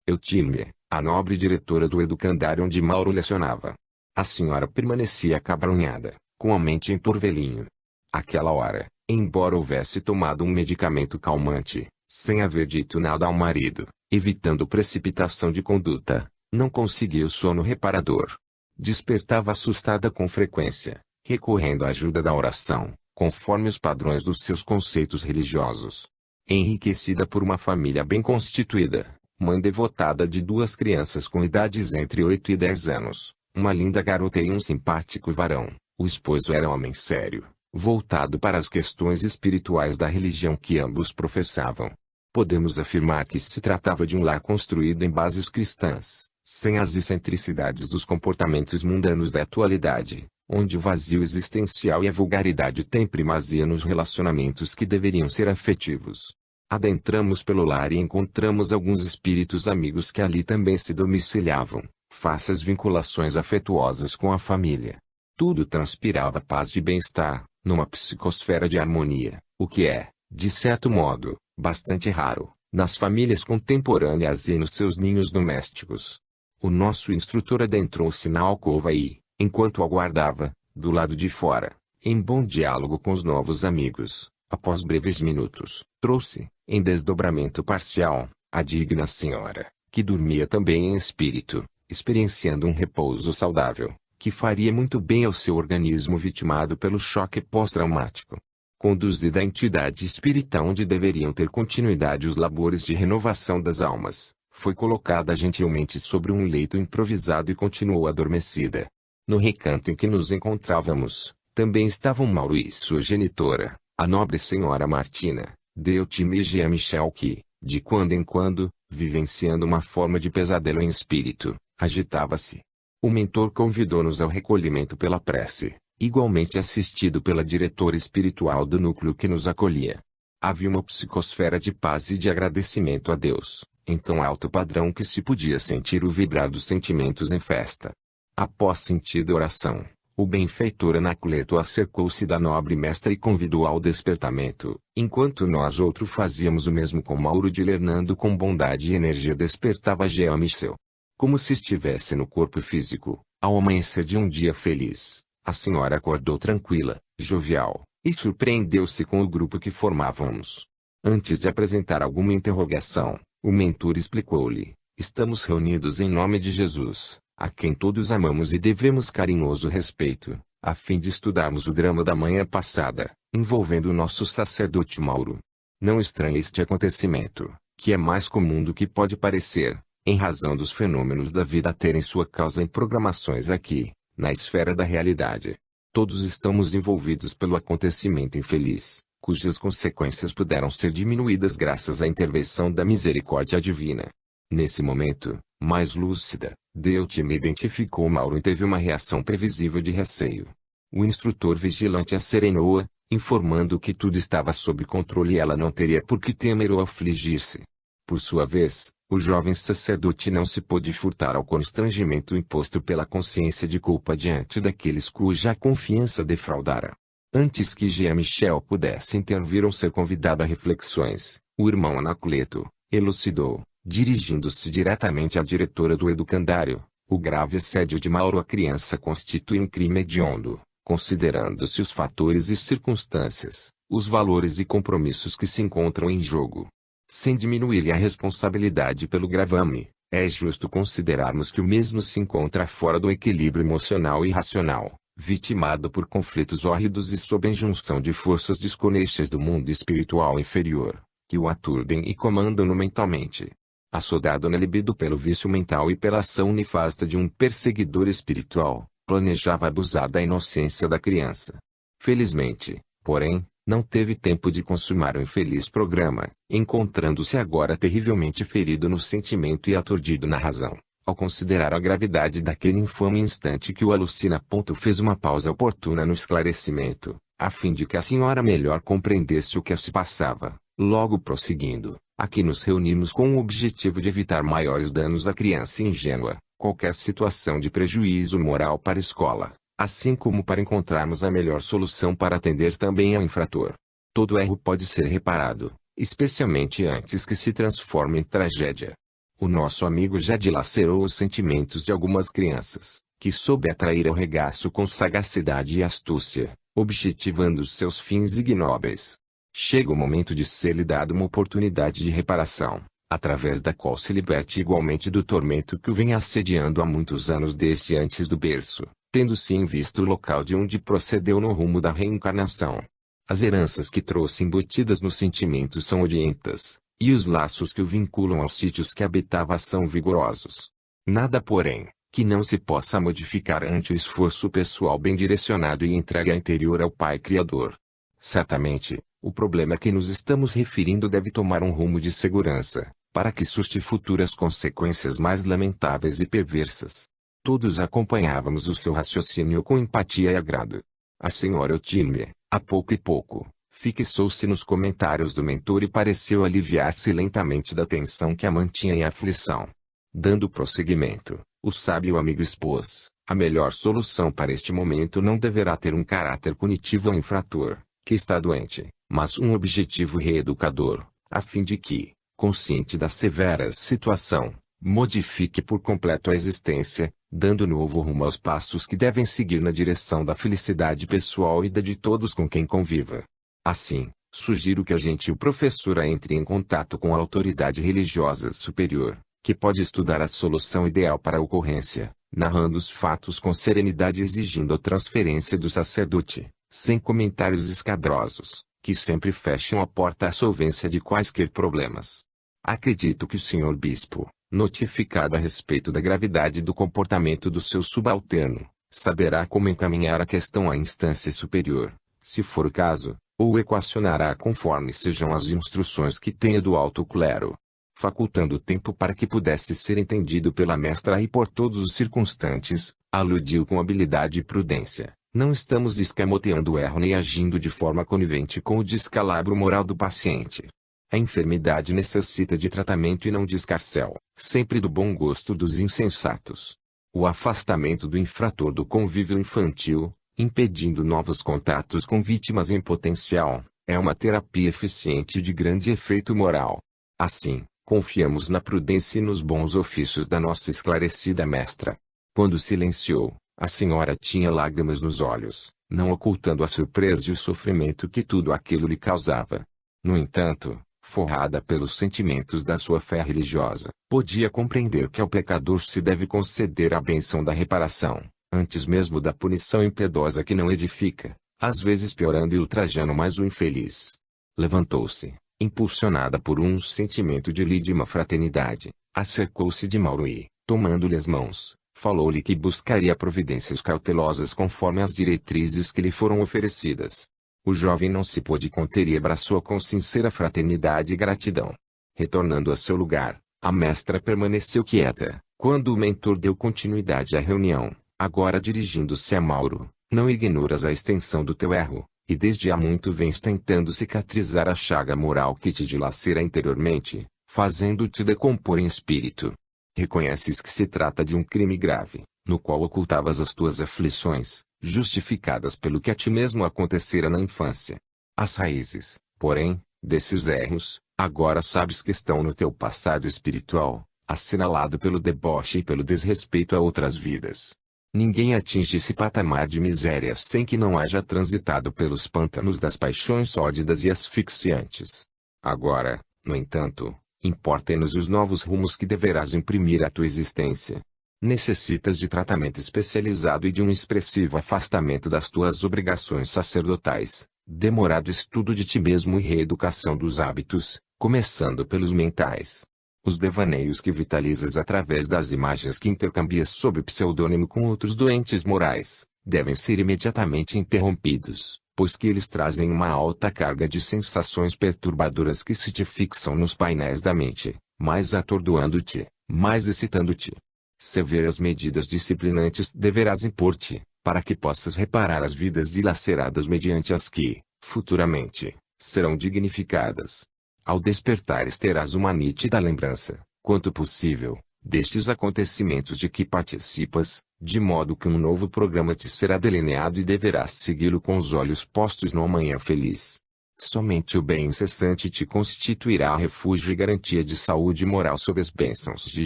Eutime, a nobre diretora do educandário onde Mauro lecionava. A senhora permanecia acabrunhada, com a mente em turvelinho. Aquela hora, embora houvesse tomado um medicamento calmante, sem haver dito nada ao marido, evitando precipitação de conduta, não conseguia o sono reparador. Despertava assustada com frequência, recorrendo à ajuda da oração, conforme os padrões dos seus conceitos religiosos. Enriquecida por uma família bem constituída, mãe devotada de duas crianças com idades entre 8 e 10 anos, uma linda garota e um simpático varão, o esposo era homem sério, voltado para as questões espirituais da religião que ambos professavam. Podemos afirmar que se tratava de um lar construído em bases cristãs, sem as excentricidades dos comportamentos mundanos da atualidade, onde o vazio existencial e a vulgaridade têm primazia nos relacionamentos que deveriam ser afetivos. Adentramos pelo lar e encontramos alguns espíritos amigos que ali também se domiciliavam, fáceis vinculações afetuosas com a família. Tudo transpirava paz e bem-estar, numa psicosfera de harmonia, o que é, de certo modo, bastante raro, nas famílias contemporâneas e nos seus ninhos domésticos. O nosso instrutor adentrou-se na alcova e, enquanto aguardava, do lado de fora, em bom diálogo com os novos amigos, após breves minutos, trouxe, em desdobramento parcial, a digna senhora, que dormia também em espírito, experienciando um repouso saudável, que faria muito bem ao seu organismo vitimado pelo choque pós-traumático. Conduzida à entidade espírita onde deveriam ter continuidade os labores de renovação das almas, foi colocada gentilmente sobre um leito improvisado e continuou adormecida. No recanto em que nos encontrávamos, também estavam Mauro e sua genitora, a nobre senhora Martina, Eutime e Jean Michel que, de quando em quando, vivenciando uma forma de pesadelo em espírito, agitava-se. O mentor convidou-nos ao recolhimento pela prece, igualmente assistido pela diretora espiritual do núcleo que nos acolhia. Havia uma psicosfera de paz e de agradecimento a Deus, em tão alto padrão que se podia sentir o vibrar dos sentimentos em festa. Após sentida oração, o benfeitor Anacleto acercou-se da nobre mestra e convidou ao despertamento, enquanto nós outro fazíamos o mesmo com Mauro de Lernando com bondade e energia despertava Jean Michel. Como se estivesse no corpo físico, ao amanhecer de um dia feliz, a senhora acordou tranquila, jovial, e surpreendeu-se com o grupo que formávamos. Antes de apresentar alguma interrogação, o mentor explicou-lhe: estamos reunidos em nome de Jesus, a quem todos amamos e devemos carinhoso respeito, a fim de estudarmos o drama da manhã passada, envolvendo o nosso sacerdote Mauro. Não estranhe este acontecimento, que é mais comum do que pode parecer, em razão dos fenômenos da vida terem sua causa em programações aqui, na esfera da realidade. Todos estamos envolvidos pelo acontecimento infeliz, cujas consequências puderam ser diminuídas graças à intervenção da misericórdia divina. Nesse momento, mais lúcida, Eutime identificou Mauro e teve uma reação previsível de receio. O instrutor vigilante a serenou-a, informando que tudo estava sob controle e ela não teria por que temer ou afligir-se. Por sua vez, o jovem sacerdote não se pôde furtar ao constrangimento imposto pela consciência de culpa diante daqueles cuja confiança defraudara. Antes que Jean Michel pudesse intervir ou ser convidado a reflexões, o irmão Anacleto elucidou, dirigindo-se diretamente à diretora do educandário: o grave assédio de Mauro à criança constitui um crime hediondo, considerando-se os fatores e circunstâncias, os valores e compromissos que se encontram em jogo. Sem diminuir-lhe a responsabilidade pelo gravame, é justo considerarmos que o mesmo se encontra fora do equilíbrio emocional e racional, vitimado por conflitos hórridos e sob a injunção de forças desconhecidas do mundo espiritual inferior, que o aturdem e comandam-no mentalmente. Assodado na libido pelo vício mental e pela ação nefasta de um perseguidor espiritual, planejava abusar da inocência da criança. Felizmente, porém, não teve tempo de consumar o infeliz programa, encontrando-se agora terrivelmente ferido no sentimento e aturdido na razão, ao considerar a gravidade daquele infame instante que o alucina. Fez uma pausa oportuna no esclarecimento, a fim de que a senhora melhor compreendesse o que se passava, logo prosseguindo: aqui nos reunimos com o objetivo de evitar maiores danos à criança ingênua, qualquer situação de prejuízo moral para a escola, assim como para encontrarmos a melhor solução para atender também ao infrator. Todo erro pode ser reparado, especialmente antes que se transforme em tragédia. O nosso amigo já dilacerou os sentimentos de algumas crianças, que soube atrair ao regaço com sagacidade e astúcia, objetivando seus fins ignóbeis. Chega o momento de ser-lhe dado uma oportunidade de reparação, através da qual se liberte igualmente do tormento que o vem assediando há muitos anos desde antes do berço, tendo-se em vista o local de onde procedeu no rumo da reencarnação. As heranças que trouxe embutidas nos sentimentos são odientas, e os laços que o vinculam aos sítios que habitava são vigorosos. Nada, porém, que não se possa modificar ante o esforço pessoal bem direcionado e entregue interior ao Pai Criador. Certamente, o problema a que nos estamos referindo deve tomar um rumo de segurança, para que surte futuras consequências mais lamentáveis e perversas. Todos acompanhávamos o seu raciocínio com empatia e agrado. A senhora Eutímia, a pouco e pouco, fixou-se nos comentários do mentor e pareceu aliviar-se lentamente da tensão que a mantinha em aflição. Dando prosseguimento, o sábio amigo expôs: a melhor solução para este momento não deverá ter um caráter punitivo ao infrator, que está doente, mas um objetivo reeducador, a fim de que, consciente da severa situação, modifique por completo a existência, dando novo rumo aos passos que devem seguir na direção da felicidade pessoal e da de todos com quem conviva. Assim, sugiro que a gentil professora entre em contato com a autoridade religiosa superior, que pode estudar a solução ideal para a ocorrência, narrando os fatos com serenidade e exigindo a transferência do sacerdote, sem comentários escabrosos, que sempre fecham a porta à solvência de quaisquer problemas. Acredito que o senhor bispo, notificado a respeito da gravidade do comportamento do seu subalterno, saberá como encaminhar a questão à instância superior, se for o caso, ou equacionará conforme sejam as instruções que tenha do alto clero. Facultando tempo para que pudesse ser entendido pela mestra e por todos os circunstantes, aludiu com habilidade e prudência: não estamos escamoteando o erro nem agindo de forma conivente com o descalabro moral do paciente. A enfermidade necessita de tratamento e não de escarcéu, sempre do bom gosto dos insensatos. O afastamento do infrator do convívio infantil, impedindo novos contatos com vítimas em potencial, é uma terapia eficiente e de grande efeito moral. Assim, confiamos na prudência e nos bons ofícios da nossa esclarecida mestra. Quando silenciou, a senhora tinha lágrimas nos olhos, não ocultando a surpresa e o sofrimento que tudo aquilo lhe causava. No entanto, forrada pelos sentimentos da sua fé religiosa, podia compreender que ao pecador se deve conceder a bênção da reparação, antes mesmo da punição impiedosa que não edifica, às vezes piorando e ultrajando mais o infeliz. Levantou-se, impulsionada por um sentimento de lídima fraternidade, acercou-se de Mauro e, tomando-lhe as mãos, falou-lhe que buscaria providências cautelosas conforme as diretrizes que lhe foram oferecidas. O jovem não se pôde conter e abraçou-a com sincera fraternidade e gratidão. Retornando a seu lugar, a mestra permaneceu quieta, quando o mentor deu continuidade à reunião, agora dirigindo-se a Mauro: não ignoras a extensão do teu erro, e desde há muito vens tentando cicatrizar a chaga moral que te dilacera interiormente, fazendo-te decompor em espírito. Reconheces que se trata de um crime grave, no qual ocultavas as tuas aflições, justificadas pelo que a ti mesmo acontecera na infância. As raízes, porém, desses erros, agora sabes que estão no teu passado espiritual, assinalado pelo deboche e pelo desrespeito a outras vidas. Ninguém atinge esse patamar de miséria sem que não haja transitado pelos pântanos das paixões sórdidas e asfixiantes. Agora, no entanto, importem-nos os novos rumos que deverás imprimir à tua existência. Necessitas de tratamento especializado e de um expressivo afastamento das tuas obrigações sacerdotais, demorado estudo de ti mesmo e reeducação dos hábitos, começando pelos mentais. Os devaneios que vitalizas através das imagens que intercambias sob pseudônimo com outros doentes morais, devem ser imediatamente interrompidos, pois que eles trazem uma alta carga de sensações perturbadoras que se te fixam nos painéis da mente, mais atordoando-te, mais excitando-te. Severas medidas disciplinantes deverás impor-te, para que possas reparar as vidas dilaceradas mediante as que, futuramente, serão dignificadas. Ao despertares terás uma nítida lembrança, quanto possível, destes acontecimentos de que participas, de modo que um novo programa te será delineado e deverás segui-lo com os olhos postos no amanhã feliz. Somente o bem incessante te constituirá refúgio e garantia de saúde moral sob as bênçãos de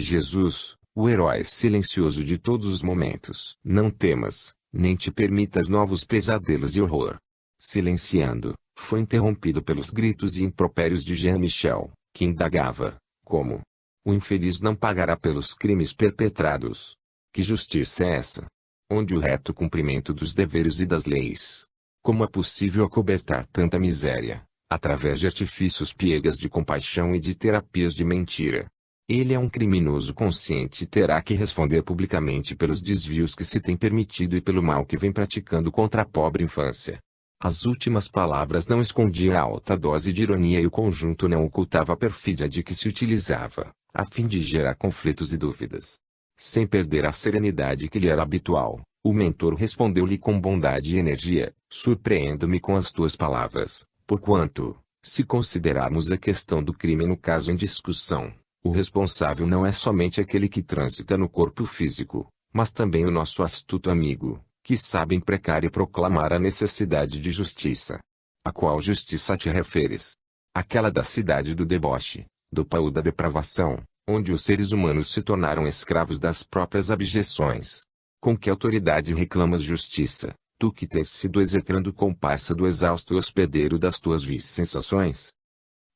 Jesus, o herói silencioso de todos os momentos. Não temas, nem te permitas novos pesadelos e horror. Silenciando, foi interrompido pelos gritos e impropérios de Jean Michel, que indagava: como? O infeliz não pagará pelos crimes perpetrados? Que justiça é essa? Onde o reto cumprimento dos deveres e das leis? Como é possível acobertar tanta miséria, através de artifícios piegas de compaixão e de terapias de mentira? Ele é um criminoso consciente e terá que responder publicamente pelos desvios que se tem permitido e pelo mal que vem praticando contra a pobre infância. As últimas palavras não escondiam a alta dose de ironia e o conjunto não ocultava a perfídia de que se utilizava, a fim de gerar conflitos e dúvidas. Sem perder a serenidade que lhe era habitual, o mentor respondeu-lhe com bondade e energia: surpreendo-me com as tuas palavras, porquanto, se considerarmos a questão do crime no caso em discussão, o responsável não é somente aquele que transita no corpo físico, mas também o nosso astuto amigo, que sabe imprecar e proclamar a necessidade de justiça. A qual justiça te referes? Aquela da cidade do deboche, do paú da depravação, onde os seres humanos se tornaram escravos das próprias abjeções. Com que autoridade reclamas justiça, tu que tens sido execrando comparsa do exausto hospedeiro das tuas vis sensações?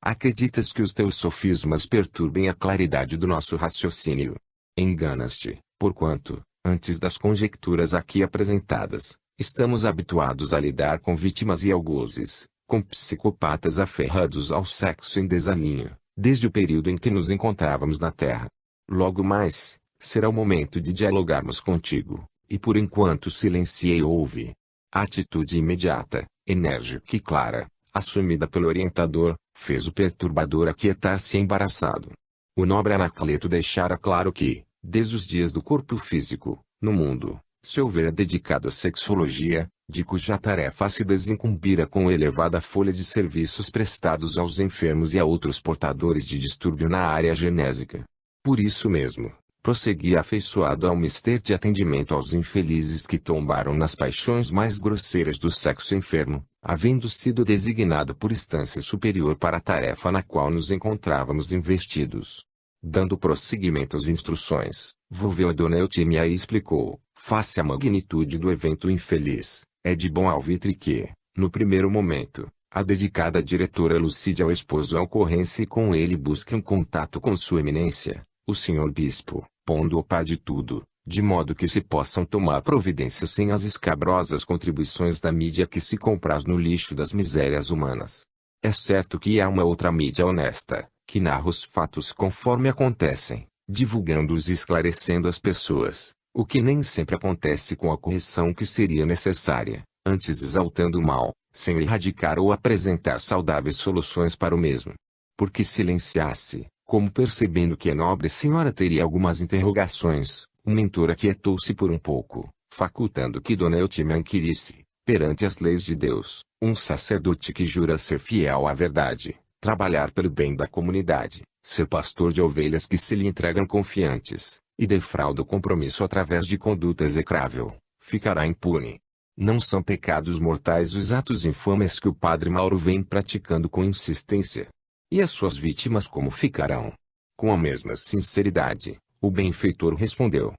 Acreditas que os teus sofismas perturbem a claridade do nosso raciocínio? Enganas-te, porquanto, antes das conjecturas aqui apresentadas, estamos habituados a lidar com vítimas e algozes, com psicopatas aferrados ao sexo em desalinho, desde o período em que nos encontrávamos na Terra. Logo mais, será o momento de dialogarmos contigo, e por enquanto silencia e ouve. A atitude imediata, enérgica e clara, assumida pelo orientador, fez o perturbador aquietar-se embaraçado. O nobre Anacleto deixara claro que, desde os dias do corpo físico, no mundo, se houvera dedicado à sexologia, de cuja tarefa se desincumbira com elevada folha de serviços prestados aos enfermos e a outros portadores de distúrbio na área genésica. Por isso mesmo, prosseguia afeiçoado ao mister de atendimento aos infelizes que tombaram nas paixões mais grosseiras do sexo enfermo, havendo sido designado por instância superior para a tarefa na qual nos encontrávamos investidos. Dando prosseguimento às instruções, volveu a dona Eutímia e explicou: face à magnitude do evento infeliz, é de bom alvitre que, no primeiro momento, a dedicada diretora elucide ao esposo a ocorrência e com ele busque um contato com sua eminência, o senhor bispo, pondo a par de tudo, de modo que se possam tomar providências sem as escabrosas contribuições da mídia que se compraz no lixo das misérias humanas. É certo que há uma outra mídia honesta, que narra os fatos conforme acontecem, divulgando-os e esclarecendo as pessoas, o que nem sempre acontece com a correção que seria necessária, antes exaltando o mal, sem erradicar ou apresentar saudáveis soluções para o mesmo. Porque silenciasse, como percebendo que a nobre senhora teria algumas interrogações, o mentor aquietou-se por um pouco, facultando que dona Eutímia inquirisse, perante as leis de Deus, um sacerdote que jura ser fiel à verdade, trabalhar pelo bem da comunidade, ser pastor de ovelhas que se lhe entregam confiantes, e defrauda o compromisso através de conduta execrável, ficará impune. Não são pecados mortais os atos infames que o padre Mauro vem praticando com insistência. E as suas vítimas como ficarão? Com a mesma sinceridade, o benfeitor respondeu: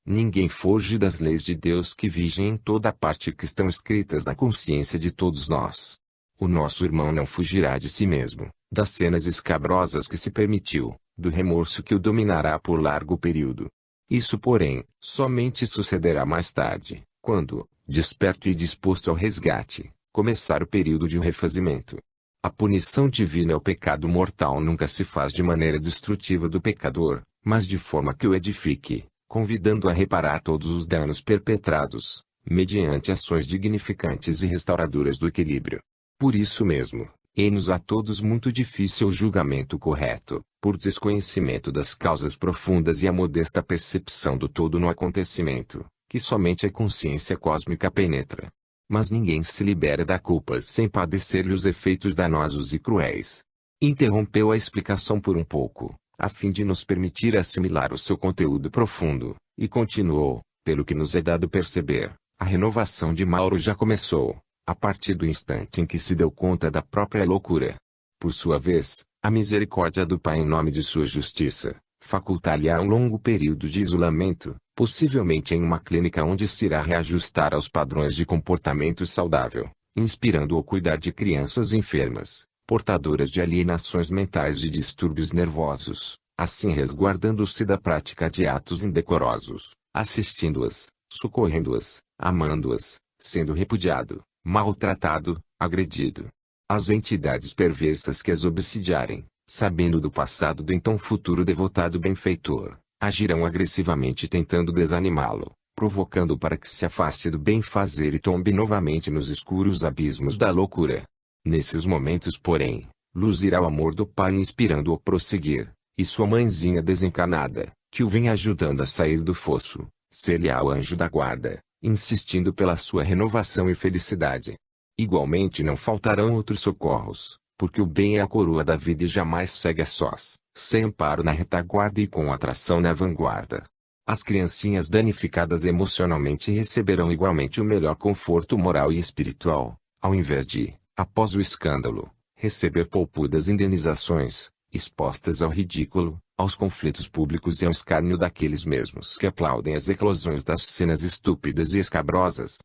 ninguém foge das leis de Deus que vigem em toda parte e que estão escritas na consciência de todos nós. O nosso irmão não fugirá de si mesmo, das cenas escabrosas que se permitiu, do remorso que o dominará por largo período. Isso, porém, somente sucederá mais tarde, quando, desperto e disposto ao resgate, começar o período de refazimento. A punição divina ao pecado mortal nunca se faz de maneira destrutiva do pecador, mas de forma que o edifique, convidando a reparar todos os danos perpetrados, mediante ações dignificantes e restauradoras do equilíbrio. Por isso mesmo, é-nos a todos muito difícil o julgamento correto, por desconhecimento das causas profundas e a modesta percepção do todo no acontecimento, que somente a consciência cósmica penetra. Mas ninguém se libera da culpa sem padecer-lhe os efeitos danosos e cruéis. Interrompeu a explicação por um pouco, a fim de nos permitir assimilar o seu conteúdo profundo, e continuou: pelo que nos é dado perceber, a renovação de Mauro já começou. a partir do instante em que se deu conta da própria loucura. Por sua vez, a misericórdia do Pai em nome de sua justiça, facultar-lhe-á um longo período de isolamento, possivelmente em uma clínica onde se irá reajustar aos padrões de comportamento saudável, inspirando-o a cuidar de crianças enfermas, portadoras de alienações mentais e distúrbios nervosos, assim resguardando-se da prática de atos indecorosos, assistindo-as, socorrendo-as, amando-as, sendo repudiado, maltratado, agredido. As entidades perversas que as obsidiarem, sabendo do passado do então futuro devotado benfeitor, agirão agressivamente tentando desanimá-lo, provocando para que se afaste do bem-fazer e tombe novamente nos escuros abismos da loucura. Nesses momentos, porém, luzirá o amor do Pai inspirando-o a prosseguir, e sua mãezinha desencanada, que o vem ajudando a sair do fosso, ser-lhe-á o anjo da guarda, insistindo pela sua renovação e felicidade. Igualmente não faltarão outros socorros, porque o bem é a coroa da vida e jamais segue a sós, sem amparo na retaguarda e com atração na vanguarda. As criancinhas danificadas emocionalmente receberão igualmente o melhor conforto moral e espiritual, ao invés de, após o escândalo, receber poupudas indenizações, expostas ao ridículo, aos conflitos públicos e ao escárnio daqueles mesmos que aplaudem as eclosões das cenas estúpidas e escabrosas.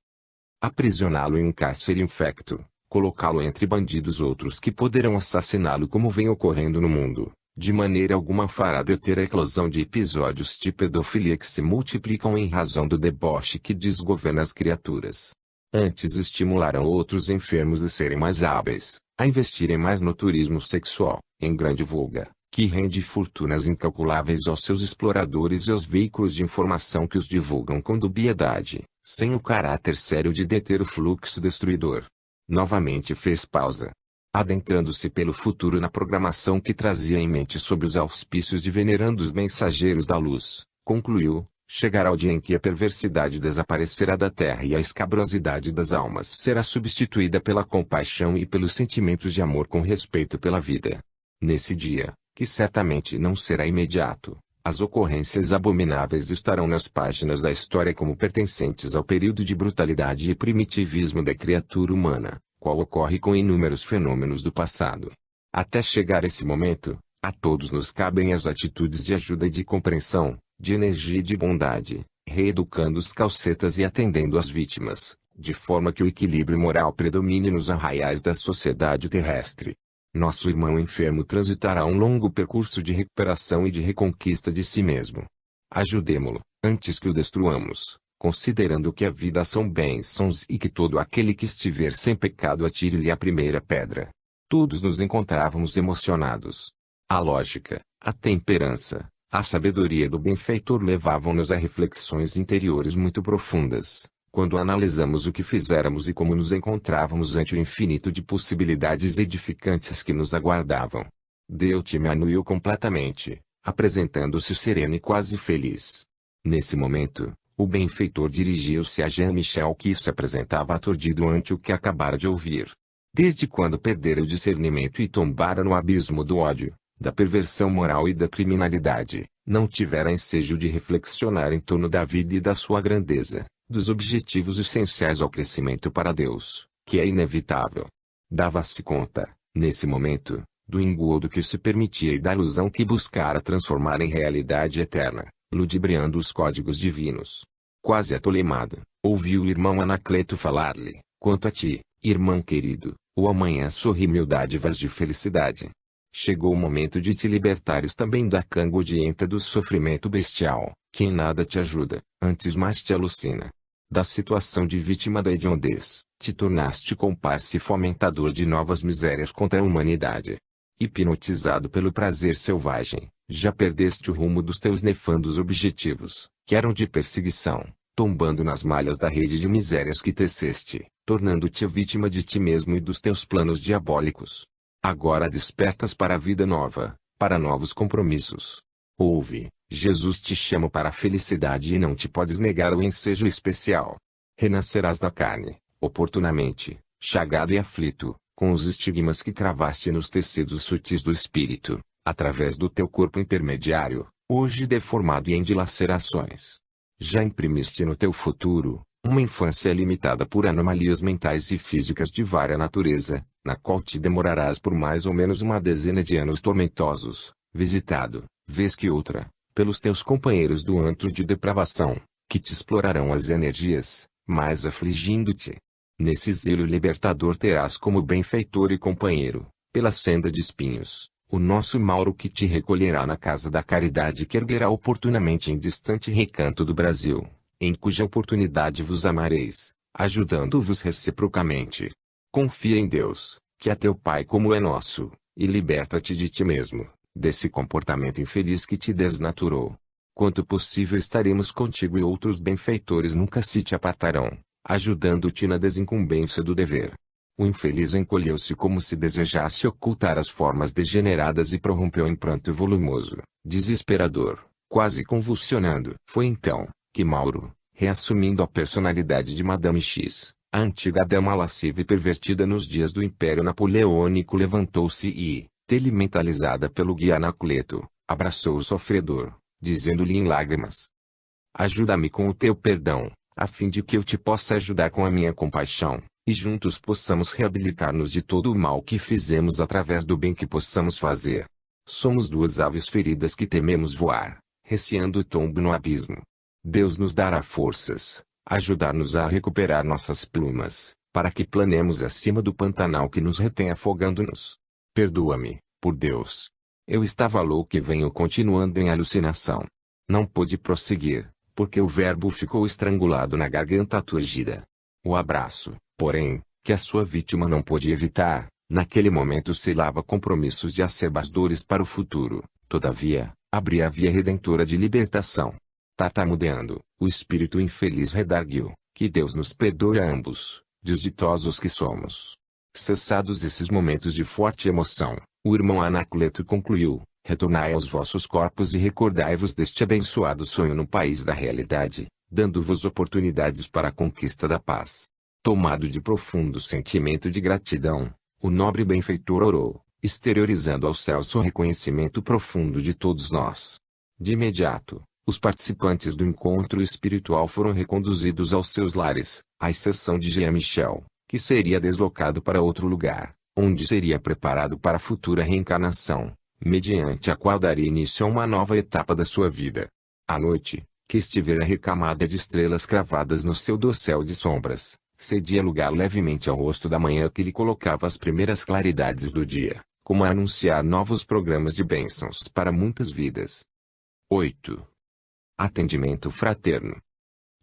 Aprisioná-lo em um cárcere infecto, colocá-lo entre bandidos outros que poderão assassiná-lo como vem ocorrendo no mundo, de maneira alguma fará deter a eclosão de episódios de pedofilia que se multiplicam em razão do deboche que desgoverna as criaturas. Antes estimularão outros enfermos a serem mais hábeis, a investirem mais no turismo sexual, em grande voga, que rende fortunas incalculáveis aos seus exploradores e aos veículos de informação que os divulgam com dubiedade, sem o caráter sério de deter o fluxo destruidor. Novamente fez pausa. Adentrando-se pelo futuro na programação que trazia em mente sob os auspícios de venerandos mensageiros da luz, concluiu: chegará o dia em que a perversidade desaparecerá da terra e a escabrosidade das almas será substituída pela compaixão e pelos sentimentos de amor com respeito pela vida. Nesse dia, que certamente não será imediato, as ocorrências abomináveis estarão nas páginas da história como pertencentes ao período de brutalidade e primitivismo da criatura humana, qual ocorre com inúmeros fenômenos do passado. Até chegar esse momento, a todos nos cabem as atitudes de ajuda e de compreensão, de energia e de bondade, reeducando os calcetas e atendendo as vítimas, de forma que o equilíbrio moral predomine nos arraiais da sociedade terrestre. Nosso irmão enfermo transitará um longo percurso de recuperação e de reconquista de si mesmo. Ajudemo-lo, antes que o destruamos, considerando que a vida são bênçãos e que todo aquele que estiver sem pecado atire-lhe a primeira pedra. Todos nos encontrávamos emocionados. A lógica, a temperança, a sabedoria do benfeitor levavam-nos a reflexões interiores muito profundas, quando analisamos o que fizéramos e como nos encontrávamos ante o infinito de possibilidades edificantes que nos aguardavam. Deu-te-me anuiu completamente, apresentando-se sereno e quase feliz. Nesse momento, o benfeitor dirigiu-se a Jean-Michel que se apresentava aturdido ante o que acabara de ouvir. Desde quando perdera o discernimento e tombara no abismo do ódio, da perversão moral e da criminalidade, não tivera ensejo de reflexionar em torno da vida e da sua grandeza, dos objetivos essenciais ao crescimento para Deus, que é inevitável. Dava-se conta, nesse momento, do engodo que se permitia e da ilusão que buscara transformar em realidade eterna, ludibriando os códigos divinos. Quase atolemado, ouviu o irmão Anacleto falar-lhe: quanto a ti, irmão querido, o amanhã sorri-me dádivas de felicidade. Chegou o momento de te libertares também da canga odienta do sofrimento bestial, que em nada te ajuda, antes mais te alucina. Da situação de vítima da hediondez, te tornaste comparse e fomentador de novas misérias contra a humanidade. Hipnotizado pelo prazer selvagem, já perdeste o rumo dos teus nefandos objetivos, que eram de perseguição, tombando nas malhas da rede de misérias que teceste, tornando-te vítima de ti mesmo e dos teus planos diabólicos. Agora despertas para a vida nova, para novos compromissos. Ouve, Jesus te chama para a felicidade e não te podes negar o ensejo especial. Renascerás da carne, oportunamente, chagado e aflito, com os estigmas que cravaste nos tecidos sutis do espírito, através do teu corpo intermediário, hoje deformado e em dilacerações. Já imprimiste no teu futuro, Uma infância limitada por anomalias mentais e físicas de vária natureza, na qual te demorarás por mais ou menos uma dezena de anos tormentosos, visitado, vez que outra, pelos teus companheiros do antro de depravação, que te explorarão as energias, mas afligindo-te. Nesse exílio libertador terás como benfeitor e companheiro, pela senda de espinhos, o nosso Mauro, que te recolherá na casa da caridade que erguerá oportunamente em distante recanto do Brasil, em cuja oportunidade vos amareis, ajudando-vos reciprocamente. Confia em Deus, que é teu Pai como é nosso, e liberta-te de ti mesmo, desse comportamento infeliz que te desnaturou. Quanto possível estaremos contigo e outros benfeitores nunca se te apartarão, ajudando-te na desincumbência do dever. O infeliz encolheu-se como se desejasse ocultar as formas degeneradas e prorrompeu em pranto volumoso, desesperador, quase convulsionando. Foi então que Mauro, reassumindo a personalidade de Madame X, a antiga dama lasciva e pervertida nos dias do Império Napoleônico, levantou-se e, telementalizada pelo guia Anacleto, abraçou o sofredor, dizendo-lhe em lágrimas: ajuda-me com o teu perdão, a fim de que eu te possa ajudar com a minha compaixão, e juntos possamos reabilitar-nos de todo o mal que fizemos através do bem que possamos fazer. Somos duas aves feridas que tememos voar, receando o tombo no abismo. Deus nos dará forças, ajudar-nos a recuperar nossas plumas, para que planemos acima do Pantanal que nos retém afogando-nos. Perdoa-me, por Deus. Eu estava louco e venho continuando em alucinação. Não pude prosseguir, porque o verbo ficou estrangulado na garganta turgida. O abraço, porém, que a sua vítima não pôde evitar, naquele momento selava compromissos de acerbadores para o futuro. Todavia, abria a via redentora de libertação. Tartamudeando, o espírito infeliz redarguiu: que Deus nos perdoe a ambos, desditosos que somos. Cessados esses momentos de forte emoção, o irmão Anacleto concluiu: retornai aos vossos corpos e recordai-vos deste abençoado sonho no país da realidade, dando-vos oportunidades para a conquista da paz. Tomado de profundo sentimento de gratidão, o nobre benfeitor orou, exteriorizando ao céu seu reconhecimento profundo de todos nós. De imediato, os participantes do encontro espiritual foram reconduzidos aos seus lares, à exceção de Jean-Michel, que seria deslocado para outro lugar, onde seria preparado para a futura reencarnação, mediante a qual daria início a uma nova etapa da sua vida. À noite, que estivera recamada de estrelas cravadas no seu dossel de sombras, cedia lugar levemente ao rosto da manhã que lhe colocava as primeiras claridades do dia, como a anunciar novos programas de bênçãos para muitas vidas. 8. Atendimento fraterno.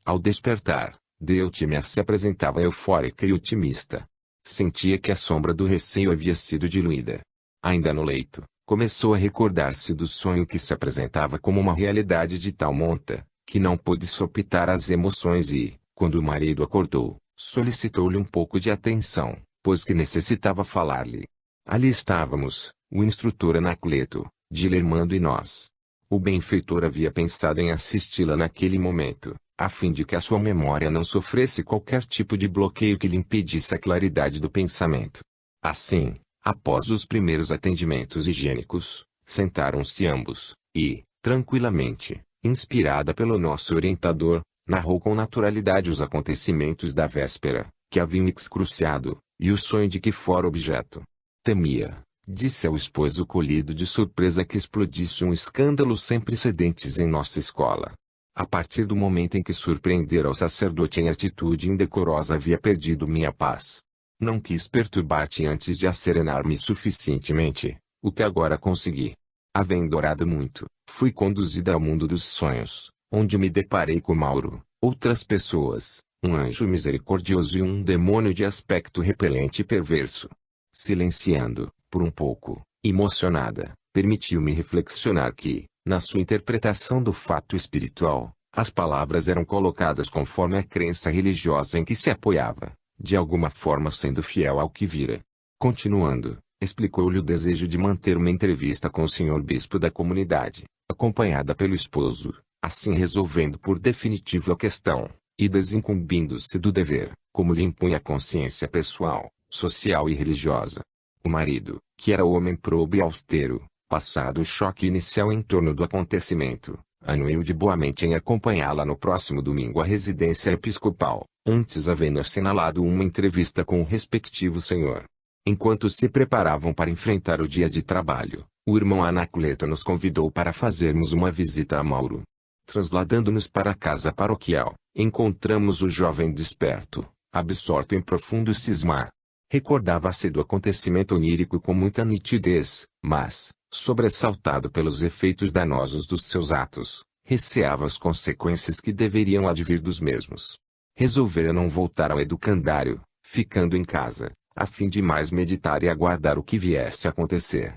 Ao despertar, Deutimia se apresentava eufórica e otimista. Sentia que a sombra do receio havia sido diluída. Ainda no leito, começou a recordar-se do sonho que se apresentava como uma realidade de tal monta, que não pôde sopitar as emoções e, quando o marido acordou, solicitou-lhe um pouco de atenção, pois que necessitava falar-lhe. Ali estávamos, o instrutor Anacleto, Dilermando e nós. O benfeitor havia pensado em assisti-la naquele momento, a fim de que a sua memória não sofresse qualquer tipo de bloqueio que lhe impedisse a claridade do pensamento. Assim, após os primeiros atendimentos higiênicos, sentaram-se ambos, e, tranquilamente, inspirada pelo nosso orientador, narrou com naturalidade os acontecimentos da véspera, que haviam excruciado, e o sonho de que fora objeto. Temia, disse ao esposo colhido de surpresa, que explodisse um escândalo sem precedentes em nossa escola. A partir do momento em que surpreendera o sacerdote em atitude indecorosa, havia perdido minha paz. Não quis perturbar-te antes de acerenar-me suficientemente, o que agora consegui. Havendo orado muito, fui conduzida ao mundo dos sonhos, onde me deparei com Mauro, outras pessoas, um anjo misericordioso e um demônio de aspecto repelente e perverso. Silenciando, por um pouco, emocionada, permitiu-me reflexionar que, na sua interpretação do fato espiritual, as palavras eram colocadas conforme a crença religiosa em que se apoiava, de alguma forma sendo fiel ao que vira. Continuando, explicou-lhe o desejo de manter uma entrevista com o senhor bispo da comunidade, acompanhada pelo esposo, assim resolvendo por definitivo a questão, e desincumbindo-se do dever, como lhe impunha a consciência pessoal, social e religiosa. O marido, que era homem probo e austero, passado o choque inicial em torno do acontecimento, anuiu de boa mente em acompanhá-la no próximo domingo à residência episcopal, antes havendo assinalado uma entrevista com o respectivo senhor. Enquanto se preparavam para enfrentar o dia de trabalho, o irmão Anacleto nos convidou para fazermos uma visita a Mauro. Trasladando-nos para a casa paroquial, encontramos o jovem desperto, absorto em profundo cismar. Recordava-se do acontecimento onírico com muita nitidez, mas, sobressaltado pelos efeitos danosos dos seus atos, receava as consequências que deveriam advir dos mesmos. Resolvera não voltar ao educandário, ficando em casa, a fim de mais meditar e aguardar o que viesse a acontecer.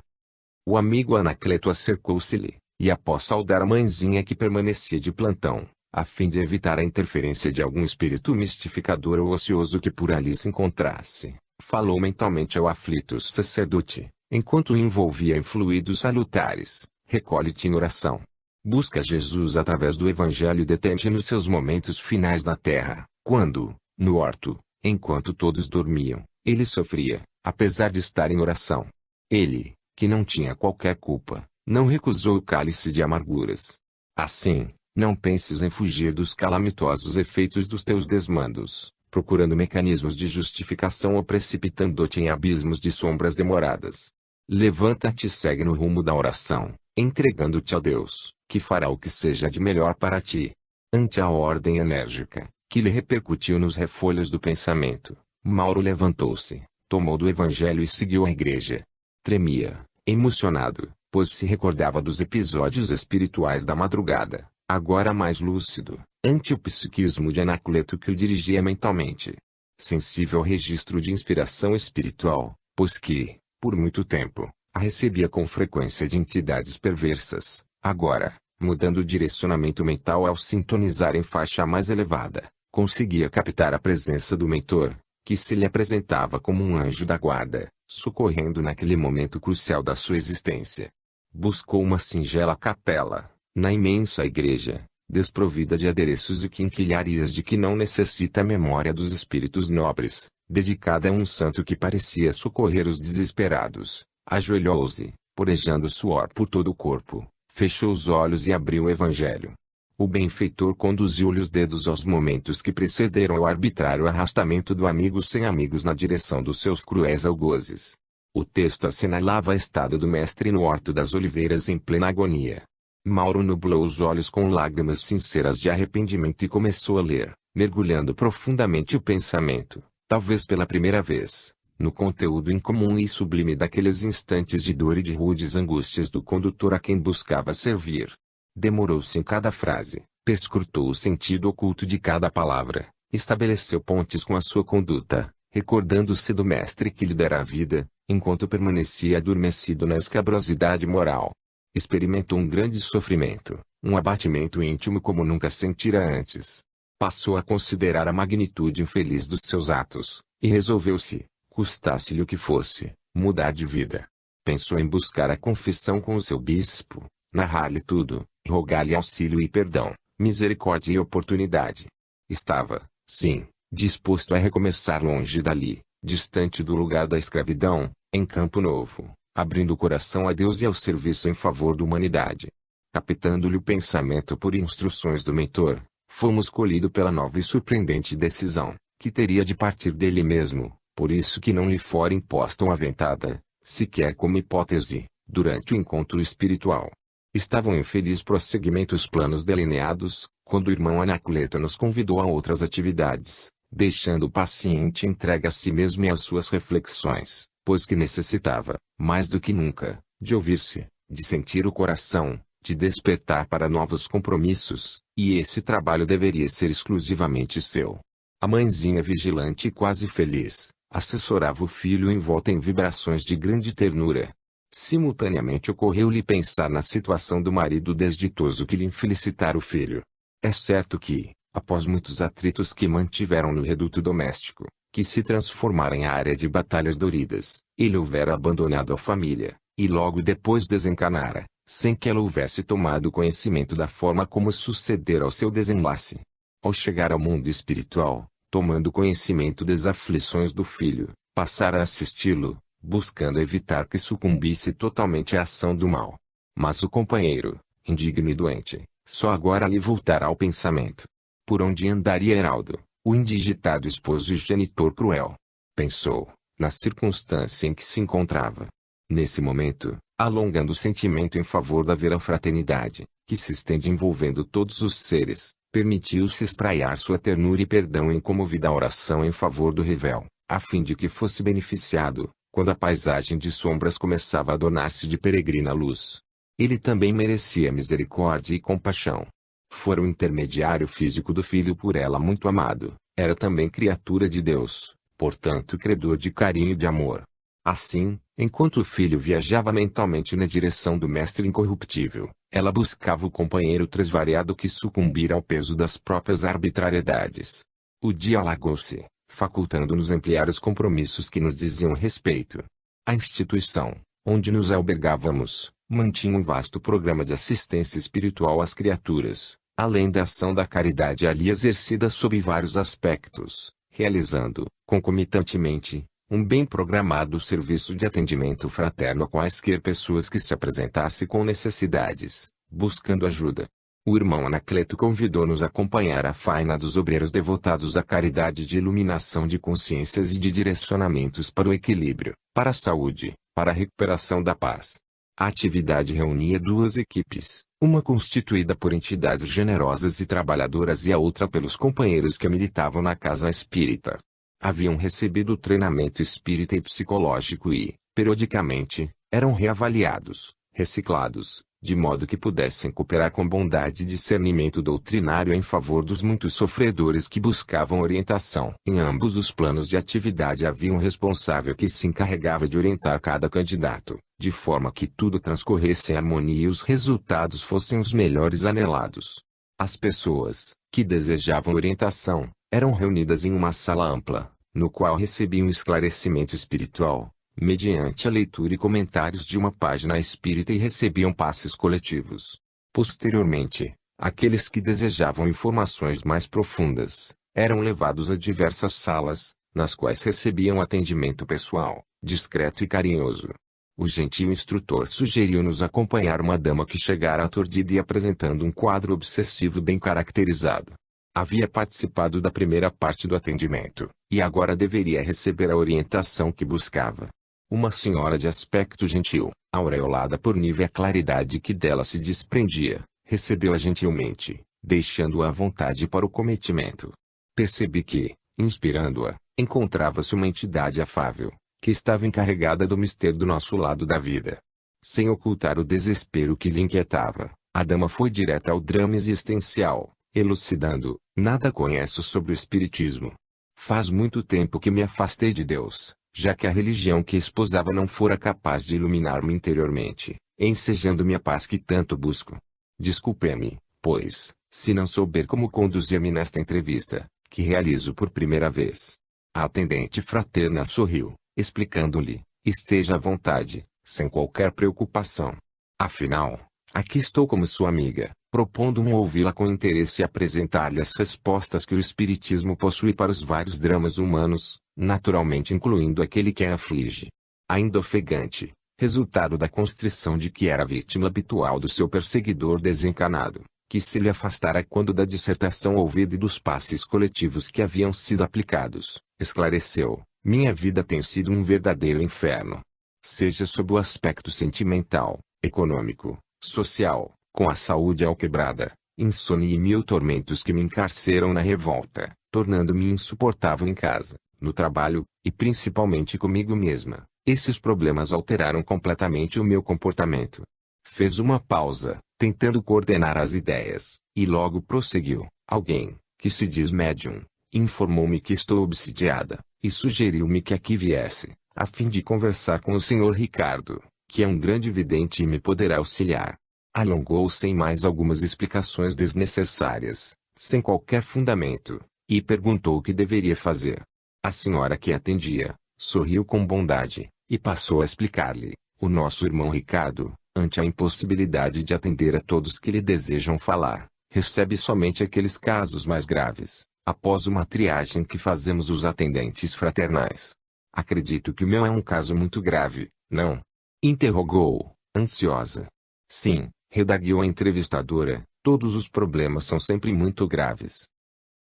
O amigo Anacleto acercou-se-lhe, e após saudar a mãezinha que permanecia de plantão, a fim de evitar a interferência de algum espírito mistificador ou ocioso que por ali se encontrasse, falou mentalmente ao aflito sacerdote, enquanto o envolvia em fluidos salutares: recolhe-te em oração. Busca Jesus através do Evangelho e detém-te nos seus momentos finais na terra, quando, no horto, enquanto todos dormiam, ele sofria, apesar de estar em oração. Ele, que não tinha qualquer culpa, não recusou o cálice de amarguras. Assim, não penses em fugir dos calamitosos efeitos dos teus desmandos, procurando mecanismos de justificação ou precipitando-te em abismos de sombras demoradas. Levanta-te e segue no rumo da oração, entregando-te a Deus, que fará o que seja de melhor para ti. Ante a ordem enérgica, que lhe repercutiu nos refolhos do pensamento, Mauro levantou-se, tomou do Evangelho e seguiu a igreja. Tremia, emocionado, pois se recordava dos episódios espirituais da madrugada, agora mais lúcido, ante o psiquismo de Anacleto que o dirigia mentalmente. Sensível ao registro de inspiração espiritual, pois que, por muito tempo, a recebia com frequência de entidades perversas, agora, mudando o direcionamento mental ao sintonizar em faixa mais elevada, conseguia captar a presença do mentor, que se lhe apresentava como um anjo da guarda, socorrendo naquele momento crucial da sua existência. Buscou uma singela capela, na imensa igreja, desprovida de adereços e quinquilharias de que não necessita a memória dos espíritos nobres, dedicada a um santo que parecia socorrer os desesperados. Ajoelhou-se, porejando suor por todo o corpo, fechou os olhos e abriu o Evangelho. O benfeitor conduziu-lhe os dedos aos momentos que precederam ao arbitrário arrastamento do amigo sem amigos na direção dos seus cruéis algozes. O texto assinalava a estada do mestre no Horto das Oliveiras em plena agonia. Mauro nublou os olhos com lágrimas sinceras de arrependimento e começou a ler, mergulhando profundamente o pensamento, talvez pela primeira vez, no conteúdo incomum e sublime daqueles instantes de dor e de rudes angústias do condutor a quem buscava servir. Demorou-se em cada frase, perscrutou o sentido oculto de cada palavra, estabeleceu pontes com a sua conduta, recordando-se do mestre que lhe dera a vida, enquanto permanecia adormecido na escabrosidade moral. Experimentou um grande sofrimento, um abatimento íntimo como nunca sentira antes. Passou a considerar a magnitude infeliz dos seus atos, e resolveu-se, custasse-lhe o que fosse, mudar de vida. Pensou em buscar a confissão com o seu bispo, narrar-lhe tudo, rogar-lhe auxílio e perdão, misericórdia e oportunidade. Estava, sim, disposto a recomeçar longe dali, distante do lugar da escravidão, em Campo Novo, abrindo o coração a Deus e ao serviço em favor da humanidade. Captando-lhe o pensamento por instruções do mentor, fomos colhidos pela nova e surpreendente decisão, que teria de partir dele mesmo, por isso que não lhe fora imposta uma aventada, sequer como hipótese, durante o encontro espiritual. Estavam em feliz prosseguimento os planos delineados, quando o irmão Anacleto nos convidou a outras atividades, deixando o paciente entregue a si mesmo e às suas reflexões, pois que necessitava, mais do que nunca, de ouvir-se, de sentir o coração, de despertar para novos compromissos, e esse trabalho deveria ser exclusivamente seu. A mãezinha vigilante e quase feliz, assessorava o filho envolta em vibrações de grande ternura. Simultaneamente ocorreu-lhe pensar na situação do marido desditoso que lhe infelicitara o filho. É certo que, após muitos atritos que mantiveram no reduto doméstico, que se transformara em área de batalhas doridas, ele houvera abandonado a família, e logo depois desencanara, sem que ela houvesse tomado conhecimento da forma como sucedera ao seu desenlace. Ao chegar ao mundo espiritual, tomando conhecimento das aflições do filho, passara a assisti-lo, buscando evitar que sucumbisse totalmente à ação do mal. Mas o companheiro, indigno e doente, Só agora lhe voltará ao pensamento. Por onde andaria Heraldo, o indigitado esposo e genitor cruel? Pensou, na circunstância em que se encontrava. Nesse momento, alongando o sentimento em favor da vera fraternidade, que se estende envolvendo todos os seres, permitiu-se espraiar sua ternura e perdão em comovida oração em favor do revel, a fim de que fosse beneficiado, quando a paisagem de sombras começava a adornar-se de peregrina luz. Ele também merecia misericórdia e compaixão. Fora o intermediário físico do filho por ela muito amado, era também criatura de Deus, portanto credor de carinho e de amor. Assim, enquanto o filho viajava mentalmente na direção do mestre incorruptível, ela buscava o companheiro tresvariado que sucumbira ao peso das próprias arbitrariedades. O dia alargou-se, facultando-nos ampliar os compromissos que nos diziam respeito. A instituição, onde nos albergávamos, mantinha um vasto programa de assistência espiritual às criaturas, além da ação da caridade ali exercida sob vários aspectos, realizando, concomitantemente, um bem programado serviço de atendimento fraterno a quaisquer pessoas que se apresentassem com necessidades, buscando ajuda. O irmão Anacleto convidou-nos a acompanhar a faina dos obreiros devotados à caridade de iluminação de consciências e de direcionamentos para o equilíbrio, para a saúde, para a recuperação da paz. A atividade reunia duas equipes, uma constituída por entidades generosas e trabalhadoras e a outra pelos companheiros que militavam na casa espírita. Haviam recebido treinamento espírita e psicológico e, periodicamente, eram reavaliados, reciclados, de modo que pudessem cooperar com bondade e discernimento doutrinário em favor dos muitos sofredores que buscavam orientação. Em ambos os planos de atividade havia um responsável que se encarregava de orientar cada candidato, de forma que tudo transcorresse em harmonia e os resultados fossem os melhores anelados. As pessoas, que desejavam orientação, eram reunidas em uma sala ampla, no qual recebiam esclarecimento espiritual, mediante a leitura e comentários de uma página espírita e recebiam passes coletivos. Posteriormente, aqueles que desejavam informações mais profundas, eram levados a diversas salas, nas quais recebiam atendimento pessoal, discreto e carinhoso. O gentil instrutor sugeriu-nos acompanhar uma dama que chegara aturdida e apresentando um quadro obsessivo bem caracterizado. Havia participado da primeira parte do atendimento, e agora deveria receber a orientação que buscava. Uma senhora de aspecto gentil, aureolada por nívea claridade que dela se desprendia, recebeu-a gentilmente, deixando-a à vontade para o cometimento. Percebi que, inspirando-a, encontrava-se uma entidade afável, que estava encarregada do mistério do nosso lado da vida. Sem ocultar o desespero que lhe inquietava, a dama foi direta ao drama existencial, elucidando: nada conheço sobre o espiritismo. Faz muito tempo que me afastei de Deus, já que a religião que esposava não fora capaz de iluminar-me interiormente, ensejando-me a paz que tanto busco. Desculpe-me, pois, se não souber como conduzir-me nesta entrevista, que realizo por primeira vez. A atendente fraterna sorriu, explicando-lhe: esteja à vontade, sem qualquer preocupação. Afinal, aqui estou como sua amiga, propondo-me ouvi-la com interesse e apresentar-lhe as respostas que o Espiritismo possui para os vários dramas humanos, naturalmente incluindo aquele que a aflige. Ainda ofegante, resultado da constrição de que era vítima habitual do seu perseguidor desencanado, que se lhe afastara quando da dissertação ouvida e dos passes coletivos que haviam sido aplicados, esclareceu: minha vida tem sido um verdadeiro inferno. Seja sob o aspecto sentimental, econômico, social, com a saúde alquebrada, insônia e mil tormentos que me encarceram na revolta, tornando-me insuportável em casa, no trabalho, e principalmente comigo mesma. Esses problemas alteraram completamente o meu comportamento. Fez uma pausa, tentando coordenar as ideias, e logo prosseguiu: alguém, que se diz médium, informou-me que estou obsidiada, e sugeriu-me que aqui viesse, a fim de conversar com o Sr. Ricardo, que é um grande vidente e me poderá auxiliar. Alongou-se em mais algumas explicações desnecessárias, sem qualquer fundamento, e perguntou o que deveria fazer. A senhora que atendia, sorriu com bondade, e passou a explicar-lhe: o nosso irmão Ricardo, ante a impossibilidade de atender a todos que lhe desejam falar, recebe somente aqueles casos mais graves, após uma triagem que fazemos os atendentes fraternais. Acredito que o meu é um caso muito grave, não? Interrogou, ansiosa. Sim, redarguiu a entrevistadora, Todos os problemas são sempre muito graves.